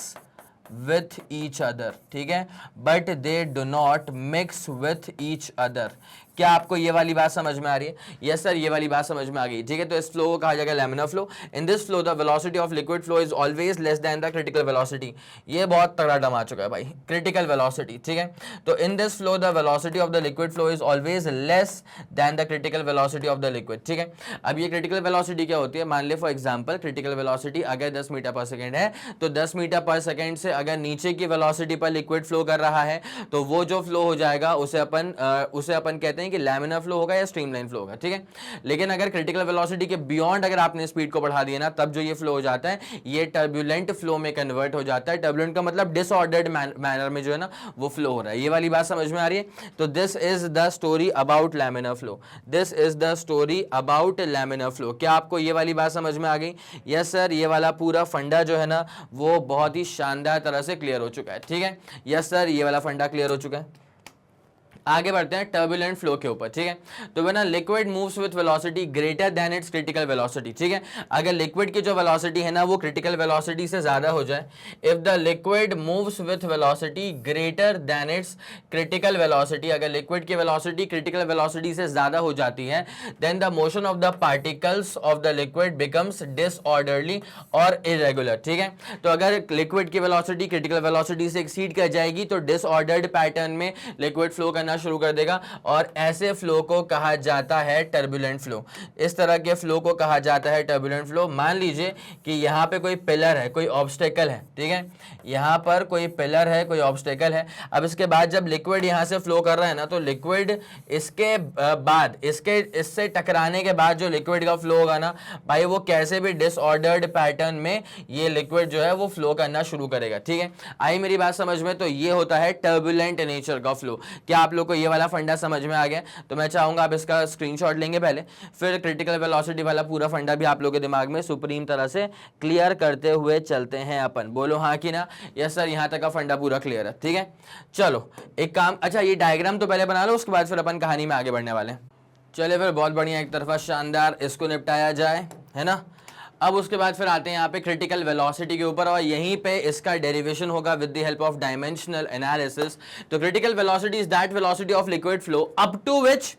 with each other. ठीक है, but they do not mix with each other. क्या आपको ये वाली बात समझ में आ रही है? यस सर, ये वाली बात समझ में आ गई. ठीक है, तो इस फ्लो को कहा जाएगा laminar flow. In this flow the velocity of liquid flow is always less than the critical velocity. ये बहुत तगड़ा डम आ चुका है भाई, क्रिटिकल वेलोसिटी. ठीक है, तो in this flow the velocity of the liquid flow is always less than the critical velocity of the liquid. ठीक है, अब ये क्रिटिकल वेलोसिटी क्या होती है? मान ले फॉर एग्जाम्पल क्रिटिकल वेलोसिटी अगर 10 मीटर पर सेकेंड है तो 10 मीटर पर सेकेंड से अगर नीचे की वेलोसिटी पर लिक्विड फ्लो कर रहा है तो वो जो फ्लो हो जाएगा उसे अपन कहते हैं कि लैमिनर फ्लो होगा या स्ट्रीमलाइन फ्लो होगा. ठीक है, लेकिन अगर क्रिटिकल वेलोसिटी के बियॉन्ड अगर आपने स्पीड को बढ़ा दिया ना तब जो ये फ्लो हो जाता है ये टर्बुलेंट फ्लो में कन्वर्ट हो जाता है. टर्बुलेंट का मतलब डिसऑर्डर्ड मैनर में जो है ना वो फ्लो हो रहा है. ये वाली बात समझ में आ रही है? तो this is the story about laminar flow. This is the story about laminar flow. क्या आपको ये वाली बात समझ में आ गई? यस सर, ये वाला पूरा फंडा जो है ना वो बहुत ही शानदार तरह से क्लियर हो चुका है. ठीक है, यस सर, ये वाला फंडा क्लियर हो चुका है. आगे बढ़ते हैं टर्बुलेंट फ्लो के ऊपर. ठीक है, तो when a liquid moves with velocity greater than its critical velocity. ठीक है, अगर लिक्विड की जो वेलोसिटी है ना वो क्रिटिकल वेलोसिटी से ज्यादा हो जाए, if the liquid moves with velocity greater than its critical velocity, अगर लिक्विड की वेलोसिटी क्रिटिकल वेलोसिटी से ज्यादा हो जाती है then the motion of the particles of the liquid becomes disorderly और इरेगुलर. ठीक है, तो अगर लिक्विड की वेलोसिटी क्रिटिकल वेलोसिटी से एक्सीड कर जाएगी तो डिसऑर्डर्ड पैटर्न में लिक्विड फ्लो करना शुरू कर देगा और ऐसे फ्लो को कहा जाता है टर्बुलेंट फ्लो. इस तरह के फ्लो को कहा जाता है टर्बुलेंट फ्लो. मान लीजिए कि यहाँ पे कोई पिलर है, कोई ऑब्स्टेकल है. ठीक है, यहाँ पर कोई पिलर है, कोई ऑब्स्टेकल है. अब इसके बाद जब लिक्विड यहाँ से फ्लो कर रहा है ना तो लिक्विड इसके बाद इससे टकराने के बाद जो लिक्विड का फ्लो होगा ना भाई वो कैसे भी डिसऑर्डर्ड पैटर्न में ये लिक्विड जो है वो फ्लो करना शुरू करेगा. ठीक है, आई मेरी बात समझ में? तो ये होता है टर्बुलेंट नेचर का फ्लो. क्या आप लोग को ये वाला फंडा समझ में आ गया? तो मैं चाहूंगा आप इसका स्क्रीनशॉट लेंगे पहले, फिर क्रिटिकल वेलोसिटी वाला पूरा फंडा भी आप लोगों के दिमाग में सुप्रीम तरह से क्लियर करते हुए चलते हैं अपन. बोलो हाँ कि ना? यस सर, यहां तक का फंडा पूरा क्लियर है. ठीक है, चलो एक काम, अच्छा ये डायग्राम तो पहले बना लो, उसके बाद फिर अपन कहानी में आगे बढ़ने वाले हैं. चले फिर, बहुत बढ़िया, एक तरफा शानदार, इसको निपटाया जाए, है ना. अब उसके बाद फिर आते हैं यहाँ पे क्रिटिकल वेलोसिटी के ऊपर और यहीं पे इसका डेरिवेशन होगा with the help of dimensional analysis. तो critical velocity is that velocity of liquid flow up to which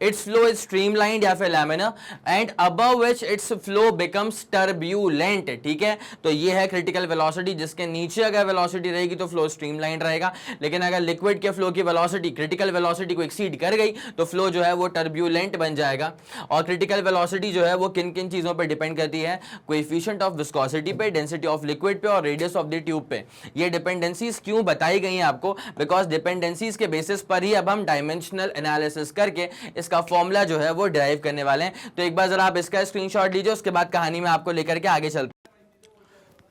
its flow is streamlined या फिर laminar, and above which its flow becomes turbulent. ठीक है, तो ये है क्रिटिकल वेलोसिटी, जिसके नीचे अगर वेलोसिटी रहेगी तो फ्लो स्ट्रीमलाइंड रहेगा, लेकिन अगर लिक्विड के फ्लो की वेलोसिटी क्रिटिकल वेलोसिटी को एक्सीड कर गई तो फ्लो जो है वो टर्ब्यूलेंट बन जाएगा। और क्रिटिकल वेलोसिटी जो है वो किन किन चीजों पर डिपेंड करती है, कोएफिशिएंट ऑफ विस्कोसिटी पे, डेंसिटी ऑफ लिक्विड पे और रेडियस ऑफ द ट्यूब पे। ये डिपेंडेंसीज क्यों बताई गई हैं आपको, बिकॉज डिपेंडेंसीज के बेसिस पर ही अब हम डायमेंशनल एनालिसिस करके इसका फॉर्मूला जो है वो डिराइव करने वाले हैं। तो एक बार जरा आप इसका स्क्रीनशॉट लीजिए, उसके बाद कहानी में आपको लेकर के आगे चलते हैं।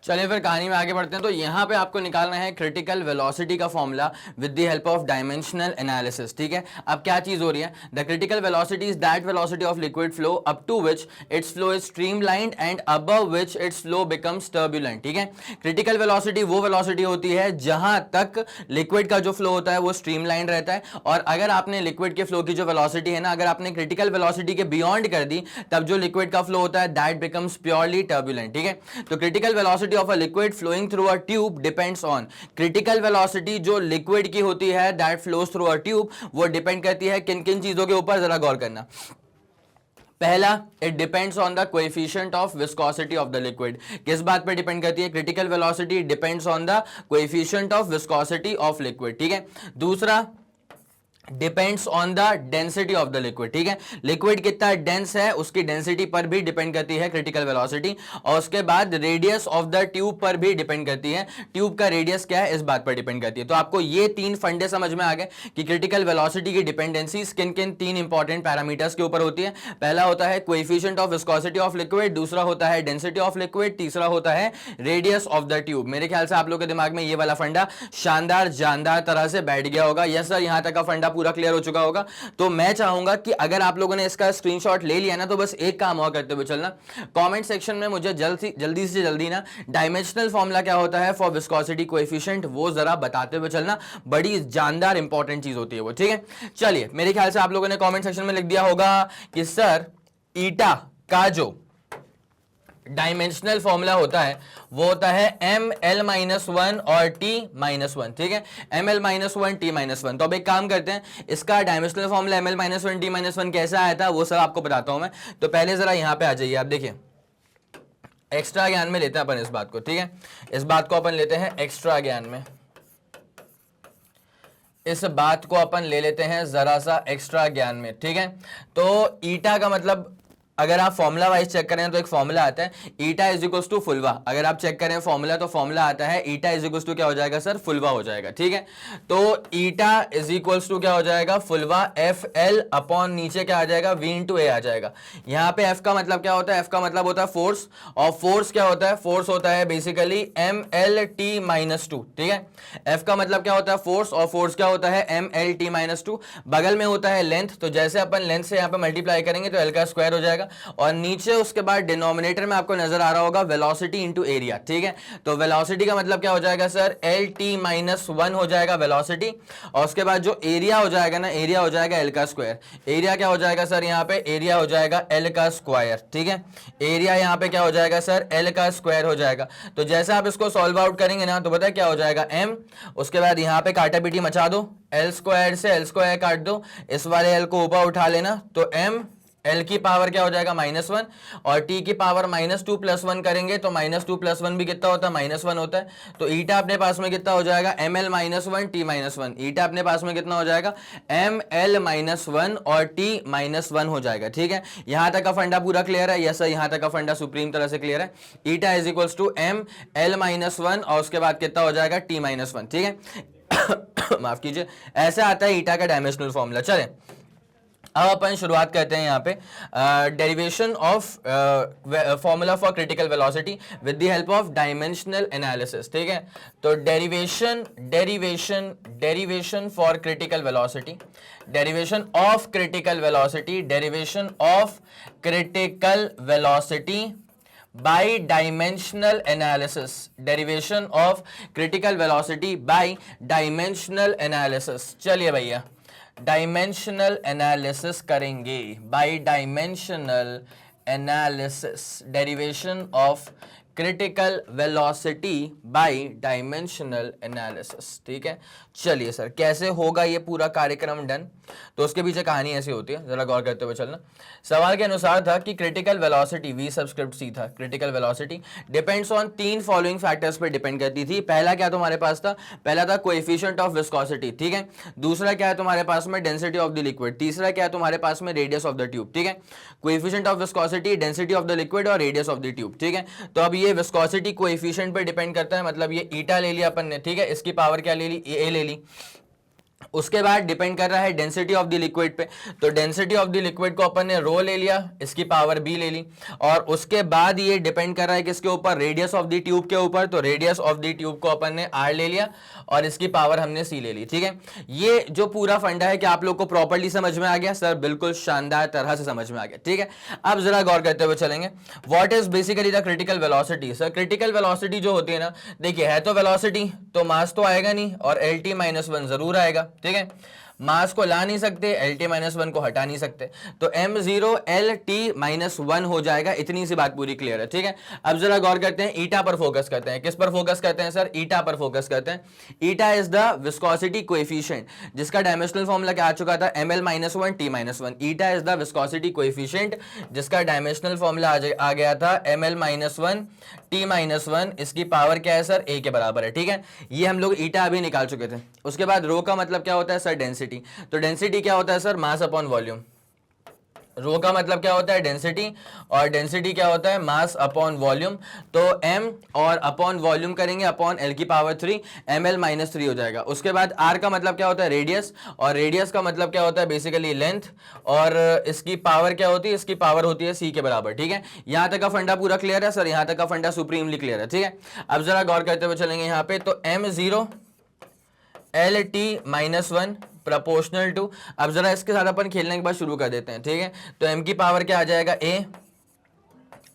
चलिए फिर कहानी में आगे बढ़ते हैं। तो यहाँ पे आपको निकालना है क्रिटिकल वेलोसिटी का formula with the help of dimensional analysis. ठीक है, अब क्या चीज हो रही है, the critical velocity is that velocity of liquid flow up to which its flow is streamlined and above which its flow becomes turbulent. ठीक है, क्रिटिकल वेलोसिटी वो वेलोसिटी होती है जहां तक लिक्विड का जो फ्लो होता है वो स्ट्रीमलाइन रहता है, और अगर आपने लिक्विड के फ्लो की जो वेलोसिटी है ना, अगर आपने क्रिटिकल वेलोसिटी के बियॉन्ड कर दी, तब जो लिक्विड का फ्लो होता है दैट बिकम्स प्योरली टर्ब्यूलेंट। ठीक है, तो critical velocity of a liquid flowing through a tube depends on, critical velocity जो liquid की होती है that flows through a tube, वो डिपेंड करती है किन किन चीजों के ऊपर, जरा गौर करना। पहला, it depends on the coefficient of viscosity of the liquid. किस बात पर डिपेंड करती है, critical velocity depends on the coefficient of viscosity of liquid. ठीक है, दूसरा depends on the density of the liquid. ठीक है, लिक्विड कितना डेंस है उसकी डेंसिटी पर भी डिपेंड करती है क्रिटिकल वेलोसिटी, और उसके बाद रेडियस ऑफ द ट्यूब पर भी डिपेंड करती है, ट्यूब का रेडियस क्या है इस बात पर डिपेंड करती है। तो आपको ये तीन फंडे समझ में आ गए कि क्रिटिकल वेलोसिटी की डिपेंडेंसी किन किन तीन इंपॉर्टेंट पैरामीटर्स के ऊपर होती है। पहला होता है coefficient of viscosity of liquid, दूसरा होता है डेंसिटी ऑफ लिक्विड, तीसरा होता है रेडियस ऑफ द ट्यूब। मेरे ख्याल से आप लोगों के दिमाग में ये वाला फंडा शानदार जानदार तरह से बैठ गया होगा। यस सर, यहां तक का फंडा पूरा क्लियर हो चुका होगा। तो मैं चाहूंगा कि अगर आप लोगों ने इसका स्क्रीनशॉट ले लिया ना, तो बस एक काम और करते हुए चलना, कमेंट सेक्शन में मुझे जल्दी से जल्दी ना डायमेंशनल फॉर्मूला क्या होता है फॉर विस्कोसिटी कोएफिशिएंट वो जरा बताते हुए चलना, बड़ी जानदार इंपॉर्टेंट चीज होती है वो। ठीक है, चलिए मेरे ख्याल से आप लोगों ने कमेंट सेक्शन में लिख दिया होगा कि सर ईटा का जो डायमेंशनल फॉर्मूला होता है वो होता है ml-1 और t-1। ठीक है, ml-1 t-1। तो अब एक काम करते हैं, इसका डायमेंशनल फॉर्मूला ml-1 t-1 कैसा आया था वो सब आपको बताता हूं मैं। तो पहले जरा यहां पे आ जाइए, आप देखिए एक्स्ट्रा ज्ञान में लेते हैं अपन इस बात को। ठीक है, इस बात को अपन लेते हैं एक्स्ट्रा ज्ञान में, इस बात को अपन ले लेते हैं जरा सा एक्स्ट्रा ज्ञान में। ठीक है, तो ईटा का मतलब अगर आप फॉर्मूला वाइज चेक करें तो एक फॉर्मूला आता है ईटा इज इक्वल्स टू फुलवा। अगर आप चेक करें फॉर्मूला तो फॉर्मूला आता है ईटा इज इक्वल्स टू क्या हो जाएगा सर, फुलवा हो जाएगा। ठीक है, तो ईटा इज इक्वल्स टू क्या हो जाएगा, फुलवा एफ एल अपॉन नीचे क्या आ जाएगा, वी इंटू ए आ जाएगा। यहाँ पे एफ का मतलब क्या होता है, एफ का मतलब होता है फोर्स, और फोर्स क्या होता है, फोर्स होता है बेसिकली ml-t-2। ठीक है, एफ का मतलब क्या होता है फोर्स, और फोर्स क्या होता है ml-t-2। बगल में होता है लेंथ, तो जैसे अपन लेंथ से यहाँ पे मल्टीप्लाई करेंगे तो एल का स्क्वायर हो जाएगा, और नीचे उसके बाद डिनोमिनेटर में आपको नजर आ रहा होगा वेलोसिटी इनटू एरिया। ठीक है, तो वेलोसिटी का मतलब क्या हो जाएगा सर, lt-1 हो जाएगा वेलोसिटी, और उसके बाद जो एरिया हो जाएगा ना, एरिया हो जाएगा एल का स्क्वायर। एरिया क्या हो जाएगा सर, यहाँ पे एरिया हो जाएगा एल का स्क्वायर। ठीक है, एरिया यहाँ पे क्या हो जाएगा सर, एल का स्क्वायर हो जाएगा। तो जैसे आप इसको सॉल्व आउट करेंगे ना, तो पता है क्या हो जाएगा m, उसके बाद यहाँ पे काटा पीटी मचा दो, एल स्क्वायर से एल स्क्वायर काट दो, इस वाले एल को ऊपर उठा लेना, तो m एल की पावर क्या हो जाएगा -1, और टी की पावर -2 + 1 करेंगे तो -2 + 1 भी कितना होता है, -1 होता है। तो ईटा अपने पास में कितना हो जाएगा, ml-1 t-1। ईटा अपने पास में कितना हो जाएगा, ml-1 और t-1 हो जाएगा। ठीक है, यहां तक का फंडा पूरा क्लियर है, यस सर यहां तक का फंडा सुप्रीम तरह से क्लियर है। Eta is equals to ml-1 और उसके बाद कितना हो जाएगा, t-1। ठीक है माफ कीजिए, ऐसा आता है ईटा का डायमेंशनल फॉर्मूला। चले अब अपन शुरुआत करते हैं यहाँ पे derivation of formula for critical velocity with the help of dimensional analysis. ठीक है, तो derivation for critical velocity, derivation of critical velocity, derivation of critical velocity by dimensional analysis, derivation of critical velocity by dimensional analysis। चलिए भैया dimensional analysis करेंगे, by dimensional analysis, derivation of critical velocity by dimensional analysis. ठीक है, चलिए sir कैसे होगा ये पूरा कार्यक्रम डन, तो उसके पीछे कहानी ऐसी होती है, जरा गौर करते हुए चलना। सवाल के अनुसार था कि critical velocity v subscript c था, critical velocity depends on 3 following factors पे डिपेंड करती थी। पहला क्या तुम्हारे पास था, पहला था कोएफिशिएंट ऑफ विस्कोसिटी, ठीक है। दूसरा क्या है तुम्हारे पास में, डेंसिटी ऑफ द लिक्विड। तीसरा क्या है तुम्हारे पास में, रेडियस ऑफ द ट्यूब, ठीक है। Coefficient of viscosity, density of the liquid और रेडियस ऑफ द ट्यूब, ठीक है। तो अब ये विस्कोसिटी कोएफिशिएंट पे डिपेंड करता है, मतलब ये ईटा ले लिया अपन ने, ठीक है। इसकी पावर क्या ले ली, ए ले ली। उसके बाद डिपेंड कर रहा है डेंसिटी ऑफ द लिक्विड पे, तो डेंसिटी ऑफ द लिक्विड को अपन ने रो ले लिया, इसकी पावर बी ले ली। और उसके बाद ये डिपेंड कर रहा है किसके ऊपर, रेडियस ऑफ द ट्यूब के ऊपर, तो रेडियस ऑफ द ट्यूब को अपन ने आर ले लिया और इसकी पावर हमने सी ले ली, ठीक है। ये जो पूरा फंडा है कि आप लोग को प्रॉपर्ली समझ में आ गया सर, बिल्कुल शानदार तरह से समझ में आ गया, ठीक है। अब जरा गौर करते हुए चलेंगे, what is basically the critical velocity. Sir critical velocity जो होती है ना, देखिए है तो वेलोसिटी, तो मास तो आएगा नहीं और LT - 1 जरूर आएगा, ठीक है। मास को ला नहीं सकते, LT - 1 को हटा नहीं सकते, तो m0 LT - 1 हो जाएगा। इतनी सी बात पूरी क्लियर है, ठीक है। अब जरा गौर करते हैं, ईटा पर फोकस करते हैं। किस पर फोकस करते हैं सर, ईटा पर फोकस करते हैं। Eta is the viscosity coefficient, जिसका डायमेंशनल फॉर्मूला क्या आ चुका था, ml - 1 T - 1। Eta is the viscosity coefficient, जिसका डायमेंशनल फॉर्मूला आ गया था ml - 1 T - 1। इसकी पावर क्या है सर, a के बराबर है, ठीक है। ये हम लोग ईटा अभी निकाल चुके थे। उसके बाद रो का मतलब क्या होता है सर, डेंसिटी। तो डेंसिटी क्या होता है सर, मास अपॉन वॉल्यूम। रो का मतलब क्या होता है, डेंसिटी, और डेंसिटी क्या होता है, मास अपॉन वॉल्यूम। तो m और अपॉन वॉल्यूम करेंगे अपॉन l की पावर 3, ml - 3 हो जाएगा। उसके बाद r का मतलब क्या होता है, रेडियस, और रेडियस का मतलब क्या होता है, बेसिकली लेंथ, और इसकी पावर क्या होती है, इसकी पावर होती है c के बराबर, ठीक है। यहां तक का फंडा पूरा क्लियर है सर, यहां तक का फंडा सुप्रीमली क्लियर है, ठीक है। अब जरा गौर करते हुए चलेंगे यहाँ पे, तो m0 LT - 1 प्रोपोर्शनल टू, अब जरा इसके साथ अपन खेलने के बाद शुरू कर देते हैं, ठीक है। तो m की पावर क्या आ जाएगा, a,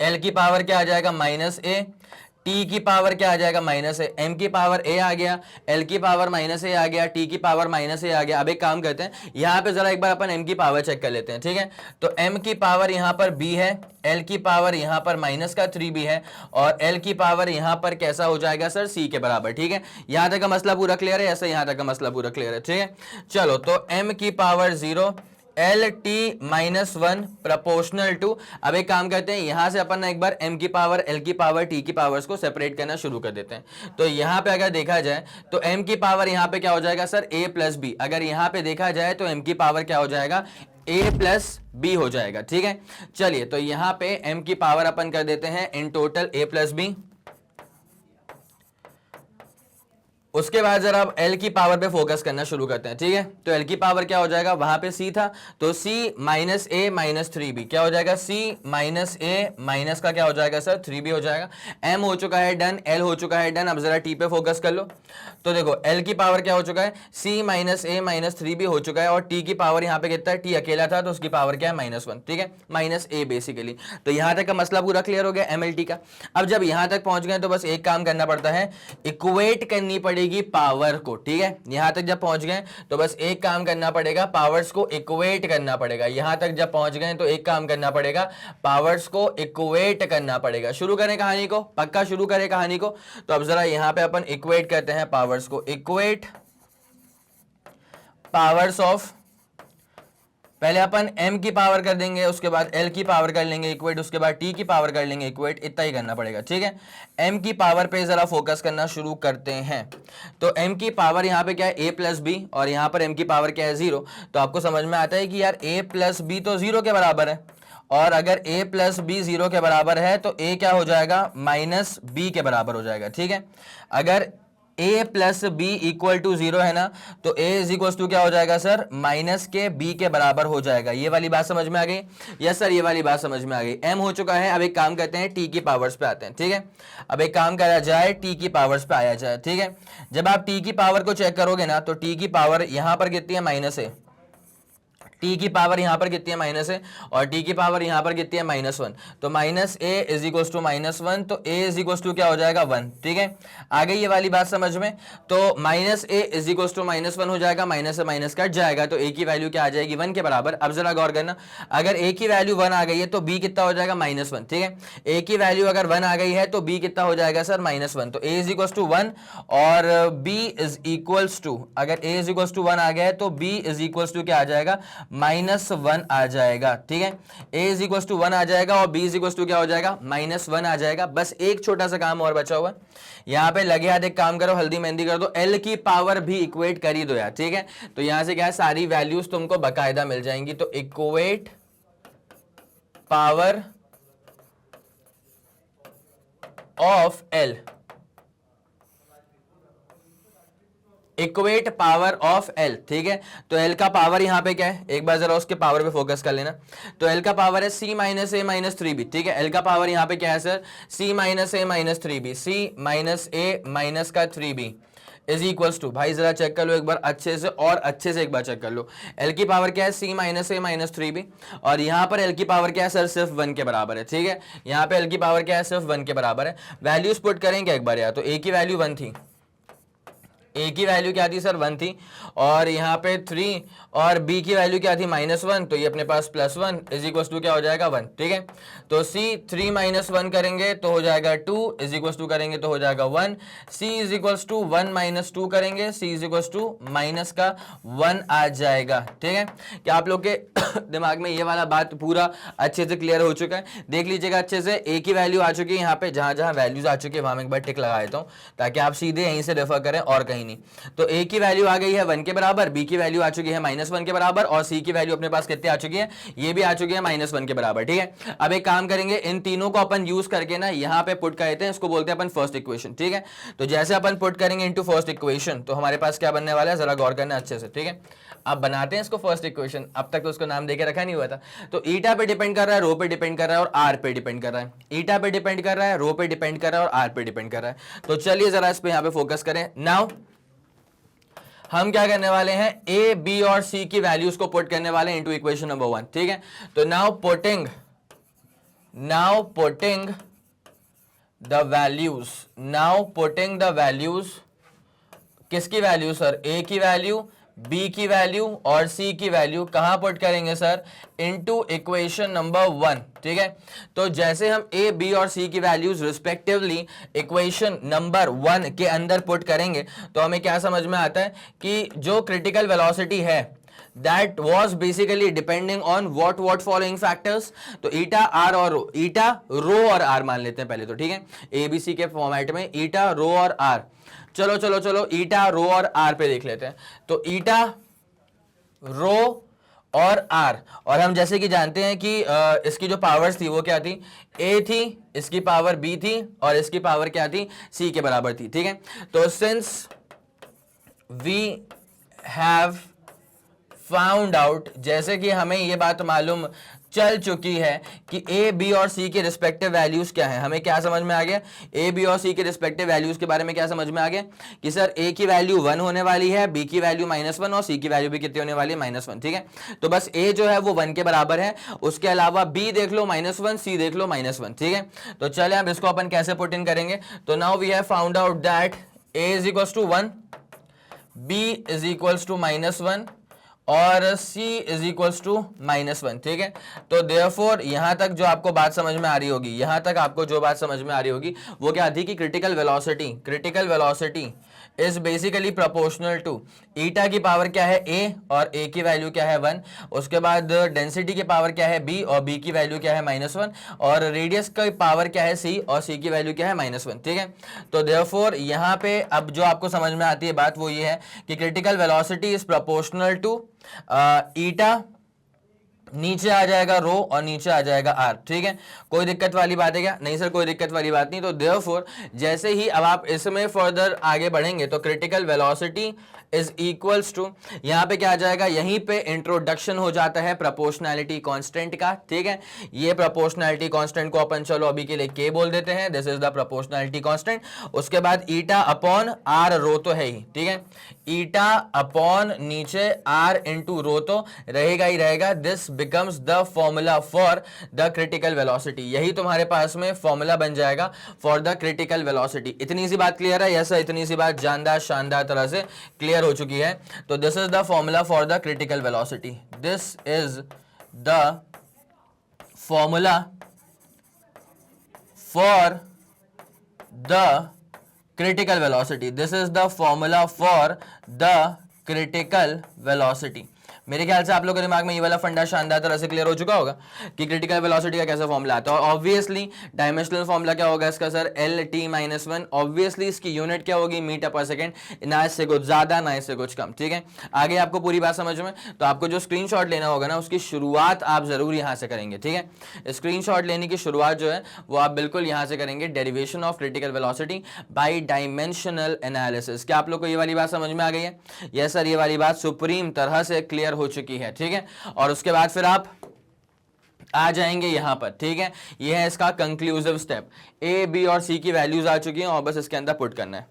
l की पावर क्या आ जाएगा, -a, t की पावर क्या आ जाएगा, -a। m की पावर a आ गया, l की पावर -a आ गया, t की पावर -a आ गया। अब एक काम करते हैं, यहाँ पे जरा एक बार अपन m की पावर चेक कर लेते हैं, ठीक है। तो m की पावर यहाँ पर b है, l की पावर यहाँ पर -3b है, और l की पावर यहाँ पर कैसा हो जाएगा सर, c के बराबर, ठीक है। यहाँ तक का मसला पूरा क्लियर है, ऐसे यहाँ तक का मसला पूरा क्लियर है, ठीक है। चलो, तो m की पावर 0 LT - 1 प्रोपोर्शनल टू, अब एक काम करते हैं, यहां से अपन एक बार m की पावर, l की पावर, t की पावर्स को सेपरेट करना शुरू कर देते हैं। तो यहां पे अगर देखा जाए तो m की पावर यहां पे क्या हो जाएगा सर, a + b। अगर यहां पे देखा जाए तो m की पावर क्या हो जाएगा, a + b हो जाएगा, ठीक है। चलिए, तो यहां पे m की पावर अपन कर देते हैं इन टोटल a + b। उसके बाद जरा अब L की पावर पे फोकस करना शुरू करते हैं, ठीक है। तो L की पावर क्या हो जाएगा, वहां पे C था, तो C - a - 3b क्या हो जाएगा, C - a माइनस का क्या हो जाएगा सर, 3b हो जाएगा। M हो चुका है डन, L हो चुका है डन। अब जरा T पे फोकस कर लो, तो देखो L की पावर क्या हो चुका है, C - a - 3b हो चुका है, और T की पावर यहाँ पे कितना है, T अकेला था तो उसकी पावर क्या है, -1, ठीक है, -a बेसिकली। तो यहाँ तक का मसला पूरा क्लियर हो गया MLT का। अब जब यहाँ तक पहुंच गए तो बस एक काम करना पड़ता है, इक्वेट करनी पड़ेगी पावर को, ठीक है। यहां तक जब पहुंच गए तो बस एक काम करना पड़ेगा, पावर्स को इक्वेट करना पड़ेगा। यहां तक जब पहुंच गए तो एक काम करना पड़ेगा, पावर्स को इक्वेट करना पड़ेगा। शुरू करें कहानी को, पक्का शुरू करें कहानी को। तो अब जरा यहां पे अपन इक्वेट करते हैं पावर्स को, इक्वेट पावर्स ऑफ, पहले अपन m की पावर कर देंगे, उसके बाद l की पावर कर लेंगे इक्वेट, उसके बाद t की पावर कर लेंगे इक्वेट, इतना ही करना पड़ेगा, ठीक है। m की पावर पे जरा फोकस करना शुरू करते हैं। तो m की पावर यहाँ पे क्या है, a + b, और यहाँ पर m की पावर क्या है, 0। तो आपको समझ में आता है कि यार a + b तो 0 के बराबर है, और अगर a + b 0 के बराबर है तो a क्या हो जाएगा, -b के बराबर हो जाएगा, ठीक है। अगर a + b = 0 है ना, तो a = क्या हो जाएगा सर, -b के बराबर हो जाएगा। ये वाली बात समझ में आ गई, यस सर, ये वाली बात समझ में आ गई। m हो चुका है। अब एक काम करते हैं, t की पावर्स पे आते हैं, ठीक है। अब एक काम करा जाए, t की पावर्स पे आया जाए, ठीक है। जब आप t की पावर को चेक करोगे ना, तो t की पावर यहां पर कितनी है, -a, टी की पावर यहां पर कितनी है माइनस है, और टी की पावर यहां पर कितनी है -1, तो minus a is equal to -1, तो ए इज इक्वल टू क्या हो जाएगा 1। ठीक है, आ गई ये वाली बात समझ में। तो minus a is equal to -1 हो जाएगा, माइनस से माइनस कट जाएगा, तो ए की वैल्यू क्या आ जाएगी 1 के बराबर। अब जरा गौर करना, अगर ए की वैल्यू 1 आ गई है तो बी कितना हो जाएगा -1। ठीक है, ए की वैल्यू अगर 1 आ गई है तो बी कितना हो जाएगा सर -1, तो ए इज इक्वल टू 1 और बी इज इक्वल्स टू, अगर ए इज इक्वल्स टू 1 आ गया है तो बी इज इक्वल्स टू क्या आ जाएगा -1 आ जाएगा। ठीक है, ए इज इक्वल्स टू 1 आ जाएगा और बी इज इक्वल्स टू क्या हो जाएगा -1 आ जाएगा। बस एक छोटा सा काम और बचा हुआ है, यहां पे लगे हाथ एक काम करो, हल्दी मेहंदी कर दो, एल की पावर भी इक्वेट कर ही दो यार। ठीक है, तो यहां से क्या है सारी वैल्यूज तुमको बकायदा मिल जाएंगी, तो equate power of L, equate power of L. ठीक है, तो एल का पावर यहां पे क्या है, एक बार जरा उसके पावर पे फोकस कर लेना। तो एल का पावर है सी माइनस ए माइनस 3b। ठीक है, एल का पावर यहां पे क्या है सर, सी माइनस ए माइनस 3b, सी माइनस ए माइनस का 3b इज इक्वल्स टू, भाई जरा चेक कर लो एक बार अच्छे से, और अच्छे से एक बार चेक कर लो। एल की पावर क्या है सी माइनस ए माइनस 3b, और यहां पर एल की पावर क्या है सर सिर्फ 1 के बराबर है। ठीक है, यहां पे एल की पावर क्या है सिर्फ 1 के बराबर है। वैल्यूज पुट करेंगे एक बार यार, तो ए की वैल्यू 1 थी, ए की वैल्यू क्या थी सर 1 थी, और यहाँ पे 3, और बी की वैल्यू क्या थी -1, तो ये अपने पास +1 इज इक्वल टू क्या हो जाएगा 1। ठीक है, तो सी 3 - 1 करेंगे तो हो जाएगा 2 इज इक्वल टू करेंगे तो हो जाएगा 1, सी इज इक्वल टू 1 - 2 करेंगे, सी इज इक्वल टू माइनस का 1 आ जाएगा। ठीक है, क्या आप लोग के दिमाग में ये वाला बात पूरा अच्छे से क्लियर हो चुका है? देख लीजिएगा अच्छे से, ए की वैल्यू आ चुकी है यहाँ पे, जहां जहां वैल्यूज आ चुकी है वहां में एक बार टिक लगा देता हूँ ताकि आप सीधे यहीं से रेफर करें और कहीं नहीं। तो ए की वैल्यू आ गई है 1 के बराबर, बी की वैल्यू आ चुकी है -1 के बराबर, और सी की वैल्यू अपने पास कितने आ चुकी है, ये भी आ चुकी है -1 के बराबर। ठीक है, अब एक काम करेंगे, इन तीनों को अपन यूज करके ना यहाँ पे पुट कर देते हैं, इसको बोलते हैं अपन फर्स्ट इक्वेशन। ठीक है, तो जैसे अपन पुट करेंगे इनटू फर्स्ट इक्वेशन, तो हमारे पास क्या बनने वाला है, जरा गौर करना अच्छे से। ठीक है, अब बनाते हैं इसको फर्स्ट इक्वेशन, अब तक तो उसको नाम देके रखा नहीं हुआ था। तो ईटा पे डिपेंड कर रहा है, रो पे डिपेंड कर रहा है, और आर पे डिपेंड कर रहा है। ईटा पे डिपेंड कर रहा है, रो पे डिपेंड कर रहा है, और आर पे डिपेंड कर रहा है। तो चलिए जरा इस पे यहाँ पे फोकस करें। नाउ हम क्या करने वाले हैं, ए बी और सी की वैल्यूज को पुट करने वाले हैं इनटू इक्वेशन नंबर 1। ठीक है, तो नाउ पुटिंग द वैल्यूज, किसकी वैल्यू सर, ए की वैल्यू, बी की वैल्यू और सी की वैल्यू कहां पुट करेंगे सर, इनटू इक्वेशन नंबर 1। ठीक है, तो जैसे हम ए बी और सी की वैल्यूज रिस्पेक्टिवली इक्वेशन नंबर 1 के अंदर पुट करेंगे तो हमें क्या समझ में आता है कि जो क्रिटिकल वेलोसिटी है that was basically depending on what following factors, तो ईटा आर और रो, ईटा रो और आर मान लेते हैं पहले तो। ठीक है, एबीसी के फॉर्मेट में ईटा रो और आर, चलो ईटा रो और आर पे देख लेते हैं। तो ईटा रो और आर, और हम जैसे कि जानते हैं कि इसकी जो पावर्स थी वो क्या थी, ए थी, इसकी पावर बी थी, और इसकी पावर क्या थी, सी के बराबर थी। ठीक है, तो since we have found out, जैसे कि हमें ये बात मालूम चल चुकी है कि ए बी और सी के रिस्पेक्टिव वैल्यूज क्या है, हमें क्या समझ में आ गया, ए बी और सी के रिस्पेक्टिव वैल्यूज के बारे में क्या समझ में आ गया कि सर ए की वैल्यू 1 होने वाली है, बी की वैल्यू -1 और सी की वैल्यू भी कितनी होने वाली है, -1। ठीक है, तो बस ए जो है वो 1 के बराबर है, उसके अलावा बी देख लो -1, सी देख लो -1। ठीक है, तो चले अब इसको अपन कैसे पुट इन करेंगे। तो now we have found out that a is equals to 1, b is equals to -1 और C इज इक्वल्स टू -1। ठीक है, तो देयरफॉर यहां तक जो आपको बात समझ में आ रही होगी, यहां तक आपको जो बात समझ में आ रही होगी वो क्या थी कि critical velocity is basically proportional to eta की पावर क्या है A और A की वैल्यू क्या है 1, उसके बाद डेंसिटी की पावर क्या है B और B की वैल्यू क्या है -1, और रेडियस की पावर क्या है C और C की वैल्यू क्या है -1। ठीक है, तो देयरफॉर यहाँ पे अब जो आपको समझ में आती है बात वो ये है कि critical velocity is proportional to eta, नीचे आ जाएगा रो और नीचे आ जाएगा आर। ठीक है, कोई दिक्कत वाली बात है क्या, नहीं सर कोई दिक्कत वाली बात नहीं। तो देयरफॉर जैसे ही अब आप इसमें फर्दर आगे बढ़ेंगे तो critical velocity is equals to, यहां पे क्या आ जाएगा, यहीं पे इंट्रोडक्शन हो जाता है प्रोपोर्शनैलिटी कांस्टेंट का, ठीक है। ये प्रोपोर्शनैलिटी कांस्टेंट को अपन चलो अभी के लिए के बोल देते हैं, this is the proportionality constant. उसके बाद ईटा अपॉन आर रो तो है ही, ठीक है, ईटा अपॉन नीचे आर इंटू रो तो रहेगा ही रहेगा। This becomes the formula for the critical velocity, यही तुम्हारे पास में फॉर्मूला बन जाएगा फॉर द क्रिटिकल वेलोसिटी। इतनी सी बात क्लियर है? यस, इतनी सी बात जानदार शानदार तरह से क्लियर हो चुकी है। तो this is the formula for the critical velocity, this is the formula for the critical velocity, this is the formula for the critical velocity। मेरे ख्याल से आप लोगों के दिमाग में ये वाला फंडा शानदार तरह से क्लियर हो चुका होगा कि क्रिटिकल वेलोसिटी का कैसा फॉर्मूला आता है। और ऑब्वियसली डायमेंशनल फॉर्मूला क्या होगा इसका sir, L T minus one. Obviously इसकी यूनिट क्या होगी, मीटर पर सेकेंड, ना इससे कुछ ज्यादा ना इससे कुछ कम, ठीक है। आगे आपको पूरी बात समझ में, तो आपको जो स्क्रीनशॉट लेना होगा ना, उसकी शुरुआत आप जरूर यहाँ से करेंगे, ठीक है। स्क्रीनशॉट लेने की शुरुआत जो है वो आप बिल्कुल यहाँ से करेंगे, derivation of critical velocity by dimensional analysis. क्या आप लोग को ये वाली बात समझ में आ गई है? यस सर, ये वाली बात सुप्रीम तरह से क्लियर हो चुकी है, ठीक है। और उसके बाद फिर आप आ जाएंगे यहां पर, ठीक है। ये है इसका कंक्लूसिव स्टेप, ए बी और सी की वैल्यूज आ चुकी हैं और बस इसके अंदर पुट करना है।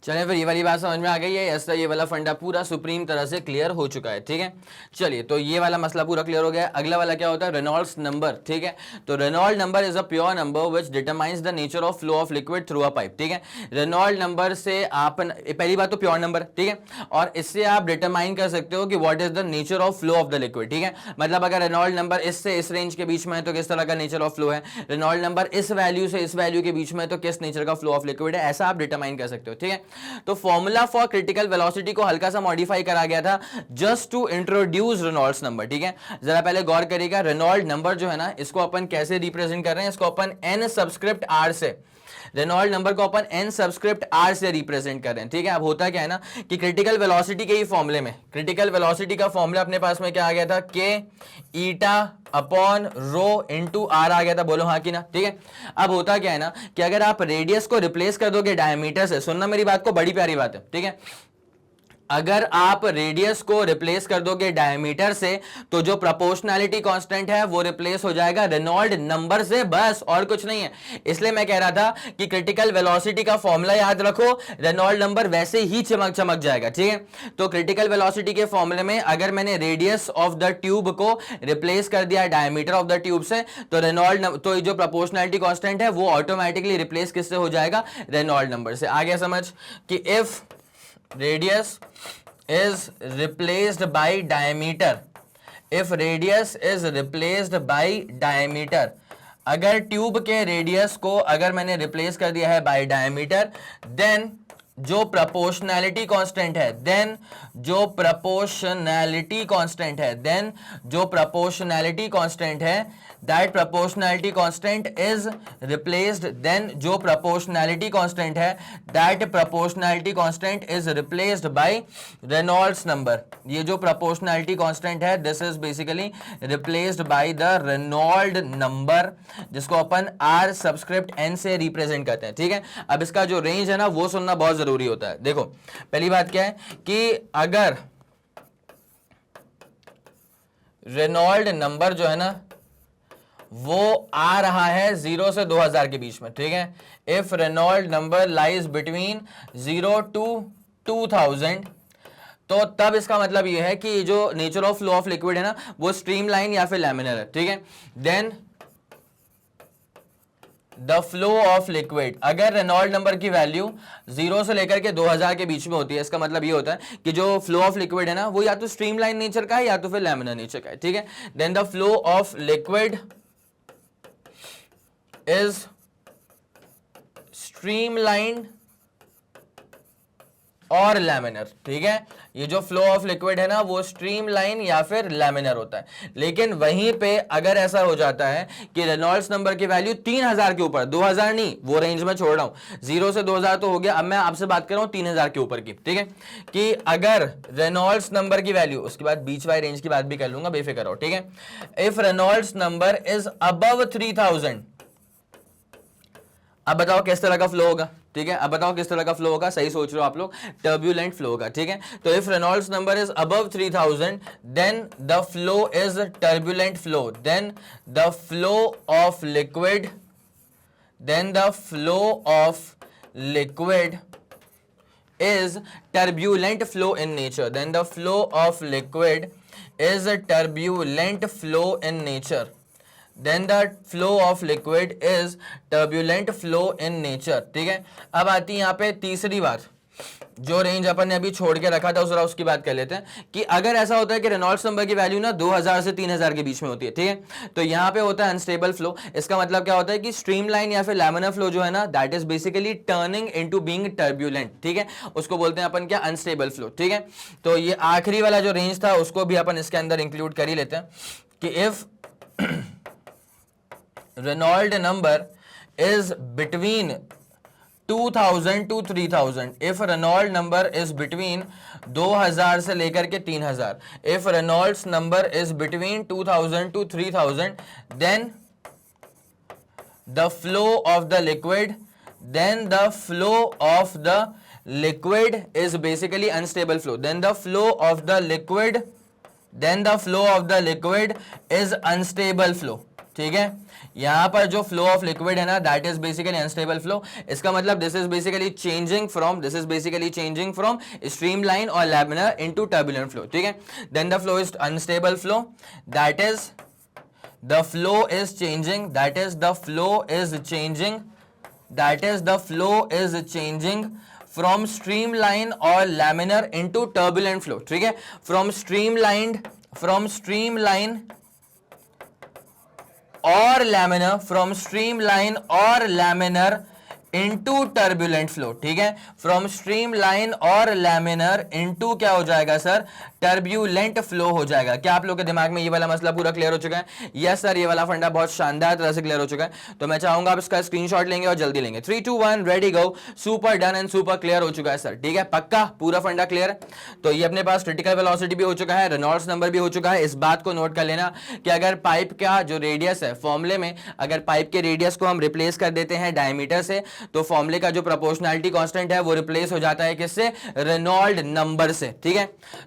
चलिए फिर ये वाली बात समझ में आ गई है? ऐसा ये वाला फंडा पूरा सुप्रीम तरह से क्लियर हो चुका है, ठीक है। चलिए तो ये वाला मसला पूरा क्लियर हो गया। अगला वाला क्या होता है, रेनॉल्ड्स नंबर, ठीक है। तो Reynold number is a pure number which determines the nature of flow of liquid through a pipe, ठीक है। रेनॉल्ड नंबर से आप, पहली बात तो प्योर नंबर, ठीक है, और इससे आप डिटरमाइन कर सकते हो कि what is the nature of flow of the liquid, ठीक है। मतलब अगर रेनॉल्ड नंबर इससे इस रेंज के बीच में है तो किस तरह का नेचर ऑफ फ्लो है, रेनॉल्ड नंबर इस वैल्यू से इस वैल्यू के बीच में है तो किस नेचर का फ्लो ऑफ लिक्विड है, ऐसा आप डिटरमाइन कर सकते हो, ठीक है। तो फॉर्मूला फॉर क्रिटिकल वेलोसिटी को हल्का सा मॉडिफाई करा गया था just to introduce Reynolds number, ठीक है। जरा पहले गौर करिएगा, रेनॉल्ड नंबर जो है ना, इसको अपन कैसे रिप्रेजेंट कर रहे हैं, इसको अपन एन सबस्क्रिप्ट आर से, रेनॉल्ड नंबर को अपन एन सबस्क्रिप्ट आर से रिप्रेजेंट कर रहे हैं, ठीक है। अब होता क्या है ना कि क्रिटिकल वेलोसिटी के ही फॉर्मूले में, क्रिटिकल वेलोसिटी का फॉर्मूला अपने पास में क्या आ गया था, k eta upon rho into r आ गया था, बोलो हाँ कि ना, ठीक है। अब होता क्या है ना कि अगर आप रेडियस को रिप्लेस कर दोगे डायमीटर से, सुनना मेरी बात को, बड़ी प्यारी बात है, ठीक है। अगर आप रेडियस को रिप्लेस कर दोगे डायमीटर से तो जो प्रोपोर्शनैलिटी कांस्टेंट है वो रिप्लेस हो जाएगा रेनॉल्ड नंबर से, बस और कुछ नहीं है। इसलिए मैं कह रहा था कि क्रिटिकल वेलोसिटी का फॉर्मूला याद रखो, रेनॉल्ड नंबर वैसे ही चमक जाएगा, ठीक है। तो क्रिटिकल वेलोसिटी के फॉर्मूले में अगर मैंने रेडियस ऑफ द ट्यूब को रिप्लेस कर दिया डायमीटर ऑफ द ट्यूब से, तो रेनॉल्ड, तो जो प्रोपोर्शनैलिटी कांस्टेंट है वो ऑटोमेटिकली रिप्लेस किससे हो जाएगा, रेनॉल्ड नंबर से। आ गया समझ कि if radius is replaced by diameter, if radius is replaced by diameter, अगर ट्यूब के रेडियस को अगर मैंने रिप्लेस कर दिया है बाय डायमीटर, देन जो प्रोपोर्शनैलिटी कांस्टेंट है, देन जो प्रोपोर्शनैलिटी कांस्टेंट है, देन जो प्रोपोर्शनैलिटी कांस्टेंट है, that proportionality constant is replaced, then जो proportionality constant है that proportionality constant is replaced by Reynolds number। ये जो proportionality constant है this is basically replaced by the Reynolds number, जिसको अपन R subscript n से represent करते हैं, ठीक है। अब इसका जो रेंज है ना वो सुनना बहुत जरूरी होता है। देखो पहली बात क्या है कि अगर रेनॉल्ड नंबर जो है ना वो आ रहा है 0 से 2000 के बीच में, ठीक है। If Reynold number lies between 0 to 2000, तो तब इसका मतलब ये है कि जो nature of flow of liquid है ना वो स्ट्रीमलाइन या फिर लैमिनर है, ठीक है। Then the flow of liquid, अगर रेनॉल्ड नंबर की वैल्यू 0 से लेकर के 2000 के बीच में होती है, इसका मतलब ये होता है कि जो फ्लो ऑफ लिक्विड है ना वो या तो स्ट्रीमलाइन नेचर का है या तो फिर लैमिनर नेचर का है, ठीक है। Then the flow of liquid is streamlined और लैमिनर, ठीक है। ये जो फ्लो ऑफ लिक्विड है ना वो स्ट्रीमलाइन या फिर लैमिनर होता है। लेकिन वहीं पे अगर ऐसा हो जाता है कि रेनॉल्ड्स नंबर की वैल्यू 3000 के ऊपर, 2000 नहीं, वो रेंज में छोड़ रहा हूं, 0 से 2000 तो हो गया, अब मैं आपसे बात कर रहा हूं 3000 के ऊपर की, ठीक है। कि अगर रेनॉल्ड्स नंबर की वैल्यू, उसके बाद बीच वाली रेंज की बात भी कर लूंगा, बेफिक्र हो, ठीक है। If Reynolds number is above 3000, अब बताओ किस तरह का फ्लो होगा, ठीक है, अब बताओ किस तरह का फ्लो होगा, सही सोच रहे हो आप लोग, टर्ब्यूलेंट फ्लो होगा। ठीक है, तो if Reynolds number is above 3000 then the flow is turbulent flow, then the flow of liquid, then the flow of liquid is turbulent flow in nature, then the flow of liquid is a turbulent flow in nature, then the flow of liquid is turbulent flow in nature। ठीक है, अब आती है यहाँ पे तीसरी बार, जो range अपन ने अभी छोड़ के रखा था उस उसकी बात कर लेते हैं कि अगर ऐसा होता है कि रेनॉल्ड्स नंबर की वैल्यू ना 2000 से 3000 के बीच में होती है। ठीक है, तो यहां पे होता है अनस्टेबल फ्लो। इसका मतलब क्या होता है कि स्ट्रीमलाइन या फिर लैमिनर फ्लो जो है ना, that is basically turning into being turbulent. ठीक है, उसको बोलते हैं अपन क्या, अनस्टेबल फ्लो। ठीक है, तो ये आखिरी वाला जो रेंज था उसको भी अपन इसके अंदर इंक्लूड कर ही लेते हैं कि if Reynold number is between 2000 to 3000, if Reynold number is between 2000 से लेकर के 3000, if Reynolds number is between 2000 to 3000, then the flow of the liquid, then the flow of the liquid is basically unstable flow, then the flow of the liquid, then the flow of the liquid is unstable flow। ठीक है, यहां पर जो flow of liquid है ना, that is basically unstable flow. इसका मतलब this is basically changing from streamline और लैमिनर इनटू टर्बुलेंट फ्लो। ठीक है, then the flow is unstable flow, that is the flow is changing, that is the flow is changing, that is the flow is changing from streamline और laminar into turbulent flow. ठीक है, from streamline और laminar, from streamline और laminar into turbulent flow. ठीक है, from streamline और laminar into क्या हो जाएगा सर, टर्ब्यूलेंट फ्लो हो जाएगा। क्या आप लोग के दिमाग में ये वाला मसला पूरा क्लियर हो चुका है? यस सर, ये वाला फंडा बहुत शानदार तरह से क्लियर हो चुका है। तो मैं चाहूंगा आप इसका स्क्रीनशॉट लेंगे और जल्दी लेंगे। 3 2 1 ready go, super done and super clear हो चुका है सर। ठीक है, पक्का पूरा फंडा क्लियर है। तो ये अपने पास क्रिटिकल वेलोसिटी भी हो चुका है, रेनॉल्ड्स नंबर भी हो चुका है। इस बात को नोट कर लेना कि अगर पाइप का जो रेडियस है, फॉर्मूले में अगर पाइप के रेडियस को हम रिप्लेस कर देते हैं डायमीटर से, तो फॉर्मूले का जो प्रोपोर्शनैलिटी कांस्टेंट है वो रिप्लेस हो जाता है किससे, रेनॉल्ड नंबर से। ठीक है,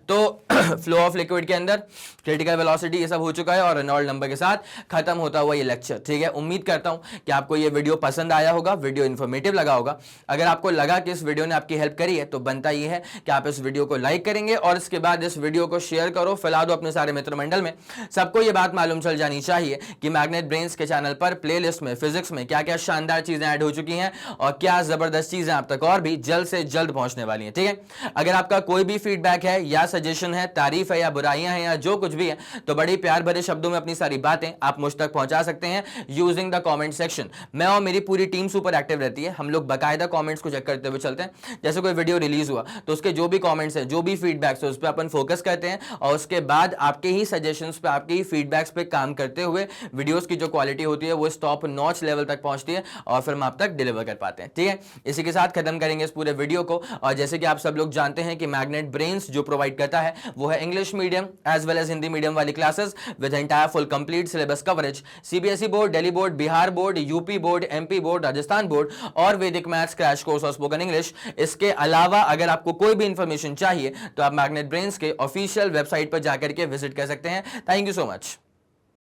तो फ्लो ऑफ लिक्विड के अंदर क्रिटिकल वेलोसिटी ये सब हो चुका है और रेनॉल्ड नंबर के साथ खत्म होता हुआ ये लेक्चर। ठीक है, उम्मीद करता हूं कि आपको ये वीडियो पसंद आया होगा, वीडियो इन्फॉर्मेटिव लगा होगा। अगर आपको लगा कि इस वीडियो ने आपकी हेल्प करी है तो बनता ये है कि आप इस वीडियो को लाइक करेंगे और इसके बाद इस वीडियो को शेयर करो, फैला दो अपने सारे मित्र मंडल में। सबको ये बात मालूम चल जानी चाहिए कि मैग्नेट ब्रेन्स के चैनल पर प्लेलिस्ट में फिजिक्स में क्या क्या शानदार चीजें ऐड हो चुकी हैं और क्या जबरदस्त चीजें आप तक और भी जल्द से जल्द पहुंचने वाली हैं। ठीक है, अगर आपका कोई भी फीडबैक है या सजेशन है, तारीफ है या बुराइयां हैं या जो कुछ भी है, तो बड़ी प्यार भरे शब्दों में अपनी सारी बातें आप मुझ तक पहुंचा सकते हैं यूजिंग द कमेंट सेक्शन। मैं और मेरी पूरी टीम सुपर एक्टिव रहती है। हम लोग बाकायदा कमेंट्स को चेक करते हुए चलते हैं। जैसे कोई वीडियो रिलीज हुआ तो उसके जो भी कमेंट्स हैं, जो भी फीडबैक्स है, उस पर अपन फोकस करते हैं और उसके बाद आपके ही सजेशंस पे, आपके ही फीडबैक्स पे काम करते हुए वीडियोस की जो क्वालिटी होती है वो टॉप नॉच लेवल तक पहुंचती है और फिर हम आप तक डिलीवर कर पाते हैं। ठीक है, इसी के साथ खत्म करेंगे इस पूरे वीडियो को। और जैसे कि आप सब लोग जानते हैं कि मैग्नेट ब्रेन्स जो प्रोवाइड करता है वो है English medium as well as Hindi medium वाली classes with entire full complete syllabus coverage. CBSE board, Delhi board, Bihar board, UP board, MP board, Rajasthan board और वैदिक मैथ्स क्रैश कोर्स और स्पोकन इंग्लिश। इसके अलावा अगर आपको कोई भी इंफॉर्मेशन चाहिए तो आप मैग्नेट ब्रेन्स के ऑफिशियल वेबसाइट पर जाकर के विजिट कर सकते हैं। Thank you so much.